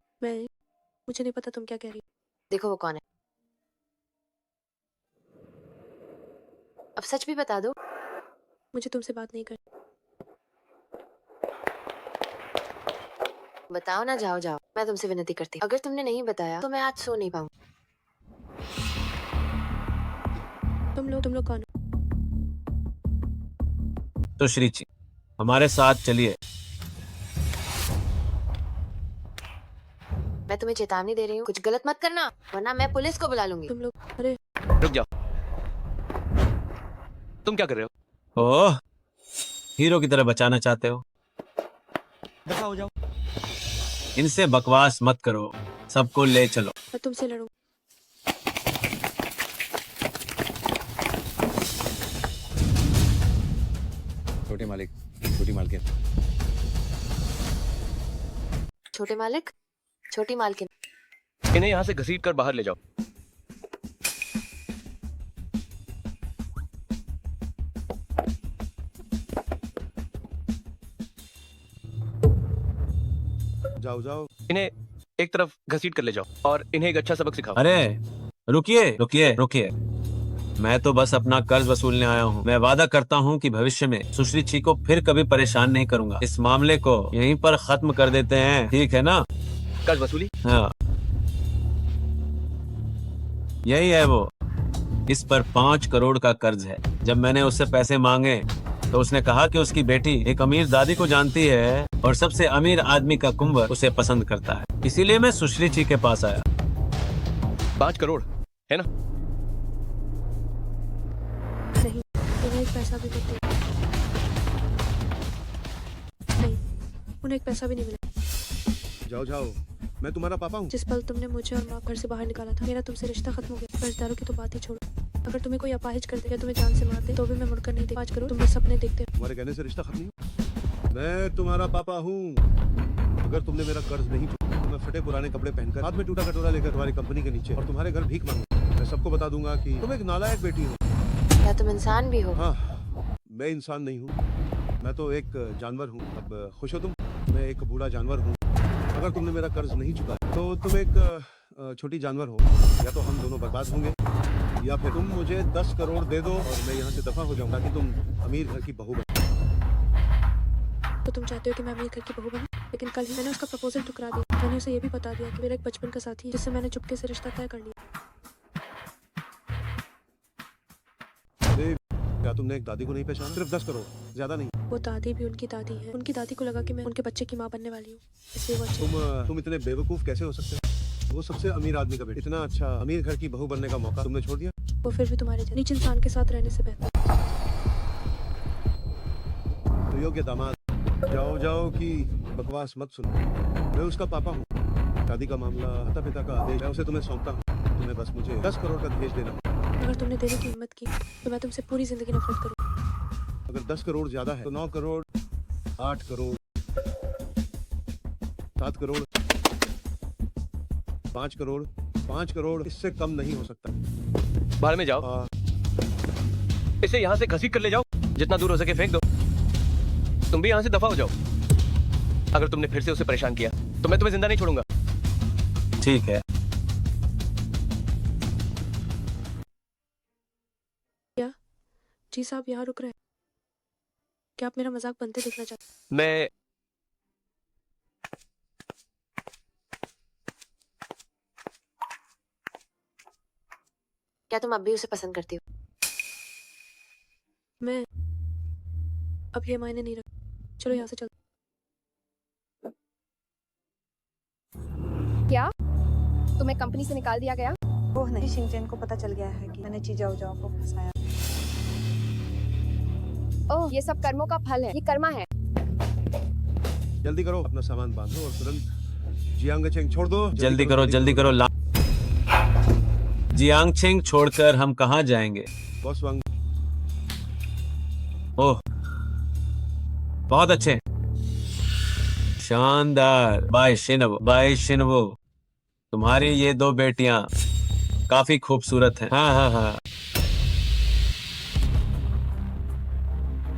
मुझे नहीं पता तुम क्या कह रही हो। देखो वो कौन है, अब सच भी बता दो। मुझे तुमसे बात नहीं करनी। बताओ ना, जाओ जाओ, मैं तुमसे विनती करती हूँ। अगर तुमने नहीं बताया तो मैं आज सो नहीं पाऊँ। तुम लोग कौन हो? तो श्री जी, हमारे साथ चलिए। मैं तुम्हें चेतावनी दे रही हूँ, कुछ गलत मत करना, वरना मैं पुलिस को बुला लूंगी। तुम लोग, अरे रुक जाओ, तुम क्या कर रहे हो? ओह, हीरो की तरह बचाना चाहते हो? दफा हो जाओ। इनसे बकवास मत करो, सबको ले चलो। मैं तुमसे लड़ूं। छोटे मालिक, छोटी मालकिन। छोटे मालिक, छोटी मालकिन, इन्हें यहाँ से घसीट कर बाहर ले जाओ। जाओ जाओ, इन्हें एक तरफ घसीट कर ले जाओ और इन्हें एक अच्छा सबक सिखाओ। अरे रुकिए रुकिए रुकिए, मैं तो बस अपना कर्ज वसूलने आया हूँ। मैं वादा करता हूँ कि भविष्य में सुश्री जी को फिर कभी परेशान नहीं करूंगा। इस मामले को यहीं पर खत्म कर देते हैं, ठीक है ना? कर्ज वसूली? हाँ, यही है वो। इस पर 5 करोड़ का कर्ज है। जब मैंने उससे पैसे मांगे तो उसने कहा कि उसकी बेटी एक अमीर दादी को जानती है और सबसे अमीर आदमी का कुंवर उसे पसंद करता है, इसीलिए मैं सुश्री जी के पास आया। 5 करोड़ है ना? नहीं, उन्हें एक पैसा भी मत दो। नहीं, उन्हें एक पैसा भी नहीं मिला। जाओ जाओ, मैं तुम्हारा पापा हूँ। जिस पल तुमने मुझे और माँ घर से बाहर निकाला था, मेरा तुमसे रिश्ता खत्म हो गया। कर्जदारों की तो बात ही छोड़ो, अगर तुम्हें कोई अपाहिज कर दे या तुम्हें जान से मार दे तो भी मैं मुड़कर नहीं दे। 5 करोड़ तुम बस सपने देखते हो। तुम्हारे कहने से रिश्ता खत्म नहीं हुआ। मैं तुम्हारा पापा हूँ। अगर तुमने मेरा कर्ज नहीं चुकाया तो मैं फटे पुराने कपड़े पहनकर, हाथ में टूटा कटोरा लेकर तुम्हारी कंपनी के नीचे और तुम्हारे घर भीख मांगूंगा। मैं सबको बता दूंगा कि तुम एक नालायक बेटी हो। क्या तुम इंसान भी हो? हाँ, मैं इंसान नहीं हूँ, मैं तो एक जानवर हूँ। अब खुश हो तुम? मैं एक बूढ़ा जानवर हूँ। अगर तुमने मेरा कर्ज नहीं चुकाया तो तुम एक छोटी जानवर हो। या तो हम दोनों बर्बाद होंगे, या फिर तुम मुझे 10 करोड़ दे दो और मैं यहाँ से दफा हो जाऊंगा कि तुम अमीर घर की बहू बनो। तो तुम चाहते हो कि मैं अमीर घर की बहू बनूं? लेकिन कल ही मैंने उसका प्रपोजल ठुकरा दिया। मैंने उसे ये भी बता दिया कि मेरा एक बचपन का साथी है जिससे मैंने चुपके से रिश्ता तय कर लिया। क्या तुमने एक दादी को नहीं पहचाना? सिर्फ 10 करोड़, ज्यादा नहीं। वो दादी भी उनकी दादी है। उनकी दादी को लगा कि मैं उनके बच्चे की माँ बनने वाली हूँ, इसलिए वो अच्छी। तुम इतने बेवकूफ कैसे हो सकते हो? वो सबसे अमीर आदमी का बेटा, इतना अच्छा अमीर घर की बहू बनने का मौका तुमने छोड़ दिया। वो फिर भी तुम्हारे नीच इंसान के साथ रहने से बेहतर। तो योग्य दामाद, जाओ जाओ कि बकवास मत सुनो। मैं उसका पापा हूँ। शादी का मामला माता पिता का आदेश, मैं उसे तुम्हें सौंपता हूँ। तुम्हें बस मुझे 10 करोड़ का दहेज देना। अगर तुमने देने की हिम्मत की तो मैं तुमसे पूरी जिंदगी नफरत करूँ। अगर 10 करोड़ ज्यादा है तो 9 करोड़, 8 करोड़, 7 करोड़, 5 करोड़, 5 करोड़ इससे कम नहीं हो सकता। बाहर में जाओ, इसे यहाँ से घसीट कर ले जाओ, जितना दूर हो सके फेंक दो। तुम भी यहाँ से दफा हो जाओ। अगर तुमने फिर से उसे परेशान किया तो मैं तुम्हें जिंदा नहीं छोड़ूंगा। ठीक है। क्या जी साहब यहाँ रुक रहे हैं? क्या आप मेरा मजाक बनते देखना चाहते? मैं क्या तुम अब भी उसे पसंद करती हो? मैं अब ये मायने नहीं रख। चलो यहाँ से चल। क्या तुम्हें कंपनी से निकाल दिया गया? ओह नहीं, शिंगचेन को पता चल गया है कि मैंने चीजाओ जाओ को फंसाया। ओह, ये सब कर्मों का फल है, ये कर्मा है। जल्दी करो, अपना सामान बांधो और तुरंत जियांगचेंग छोड़ दो। जल्दी करो, जल्दी करो। जियांगचेंग छोड़कर हम कहाँ जाएंगे? बॉस वांग। ओह, बहुत अच्छे, शानदार। बाय शिनवो, बाय शिनवो। तुम्हारी ये 2 बेटियां काफी खूबसूरत हैं। हाँ हाँ हाँ।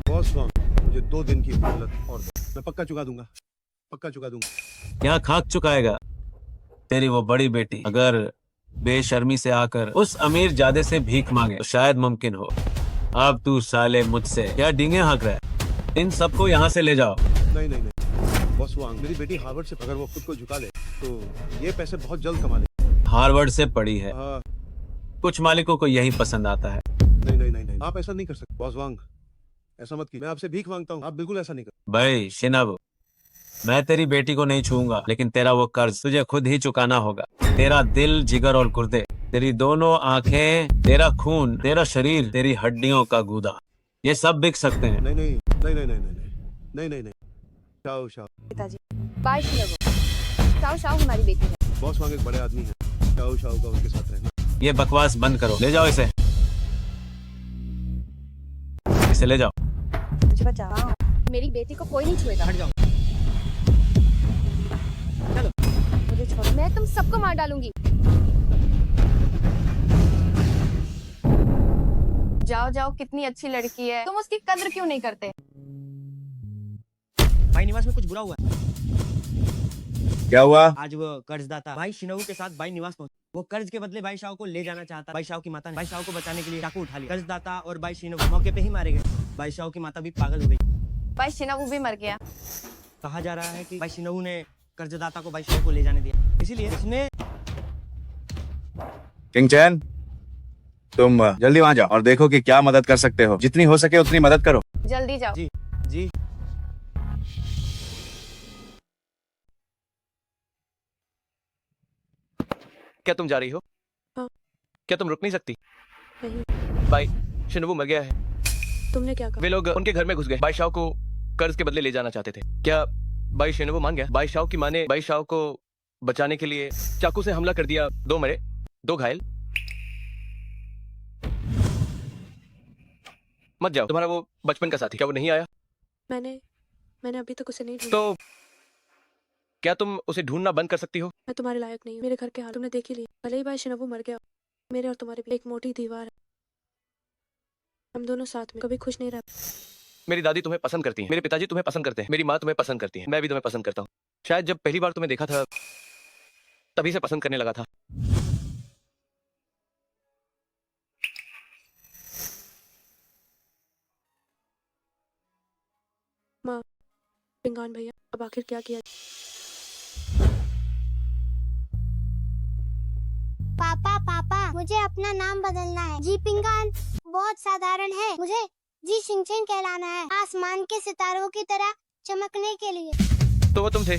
बॉस वांग, मुझे 2 दिन की मोहलत और दो। मैं पक्का चुका दूंगा, पक्का चुका दूंगा। यहाँ खाक चुकाएगा? तेरी वो बड़ी बेटी अगर बेशर्मी से आकर उस अमीर जादे से भीख मांगे तो शायद मुमकिन हो। अब तू साले मुझसे क्या डींगे हाँक रहा है? इन सबको यहाँ से ले जाओ। नहीं नहीं नहीं, बॉस वांग, मेरी बेटी हार्वर्ड से अगर वो खुद को झुका ले तो ये पैसे बहुत जल्द कमा ले। हार्वर्ड से पढ़ी है, हाँ। कुछ मालिकों को यही पसंद आता है। नहीं नहीं नहीं नहीं, आप ऐसा नहीं कर सकते बॉस वांग, ऐसा मत कीजिए। मैं आपसे भीख मांगता हूँ, आप बिल्कुल ऐसा नहीं कर। भाई शिनब, मैं तेरी बेटी को नहीं छूऊंगा, लेकिन तेरा वो कर्ज तुझे खुद ही चुकाना होगा। तेरा दिल, जिगर और गुर्दे, तेरी दोनों आंखें, तेरा खून, तेरा शरीर, तेरी हड्डियों का गूदा, ये सब बिक सकते हैं। नहीं नहीं नहीं नहीं नहीं नहीं नहीं नहीं, शाओ शाओ। पिताजी। बाय शिनवो। शाओ शाओ हमारी बेटी है। बॉस वांग एक बड़े आदमी है, शाओ शाओ का उनके साथ रहना। ये बकवास बंद करो, ले जाओ इसे, इसे ले जाओ। मुझे बचाओ। मेरी बेटी को कोई नहीं छुएगा। हट जाओ। चलो, मुझे छोड़ो। मैं तुम सबको मार डालूंगी। जाओ जाओ, कितनी अच्छी लड़की है, तुम उसकी कद्र क्यों नहीं करते? भाई निवास में कुछ बुरा हुआ है। क्या हुआ? आज वो कर्जदाता भाई शिनवू के साथ भाई निवास पहुंचा। वो कर्ज के बदले भाई शाओ को ले जाना चाहता। भाई शाओ की माता ने भाई शाओ को बचाने के लिए चाकू उठा लिया। कर्जदाता और भाई शिनवू मौके पे ही मारे गए। भाई शाओ की माता भी पागल हो गई। भाई शिनवू भी मर गया। कहा जा रहा है कि भाई शिनवू ने कर्जदाता को भाई शाओ को ले जाने दिया, इसीलिए उसने। किंगचैन, तुम जल्दी वहाँ जाओ और देखो कि क्या मदद कर सकते हो। जितनी हो सके उतनी मदद करो। जल्दी जाओ। जी जी। क्या तुम जा रही हो? हाँ। क्या तुम रुक नहीं सकती? नहीं। भाई शिनवू मर गया है। तुमने क्या कहा? वे लोग उनके घर में घुस गए। बाई शाओ को कर्ज के बदले ले जाना चाहते थे। क्या बाई शिनवू मान गया? बाई शाओ की माँ ने बाई शाओ को बचाने के लिए चाकू से हमला कर दिया। 2 मरे, 2 घायल। मत जाओ, तुम्हारा वो बचपन का साथी क्या वो नहीं आया? मैंने अभी तक उसे नहीं ढूंढा। तो क्या तुम उसे ढूंढना बंद कर सकती हो? मैं तुम्हारे लायक नहीं हूँ। मेरे घर के हाल तुमने देख ही लिया। भले ही भाई शिनवू मर गया, मेरे और तुम्हारे बीच एक मोटी दीवार है। हम दोनों साथ में कभी खुश नहीं रह। मेरी दादी तुम्हें पसंद करती है, मेरे पिताजी तुम्हें पसंद करते हैं, मेरी माँ तुम्हें पसंद करती है, मैं भी तुम्हें पसंद करता हूँ। शायद जब पहली बार तुम्हें देखा था तभी से पसंद करने लगा था। माँ, पिंगान भैया, अब आखिर क्या किया? पापा पापा, मुझे अपना नाम बदलना है। जी पिंगान बहुत साधारण है, मुझे जी शिंगचेन कहलाना है, आसमान के सितारों की तरह चमकने के लिए। तो वो तुम थे।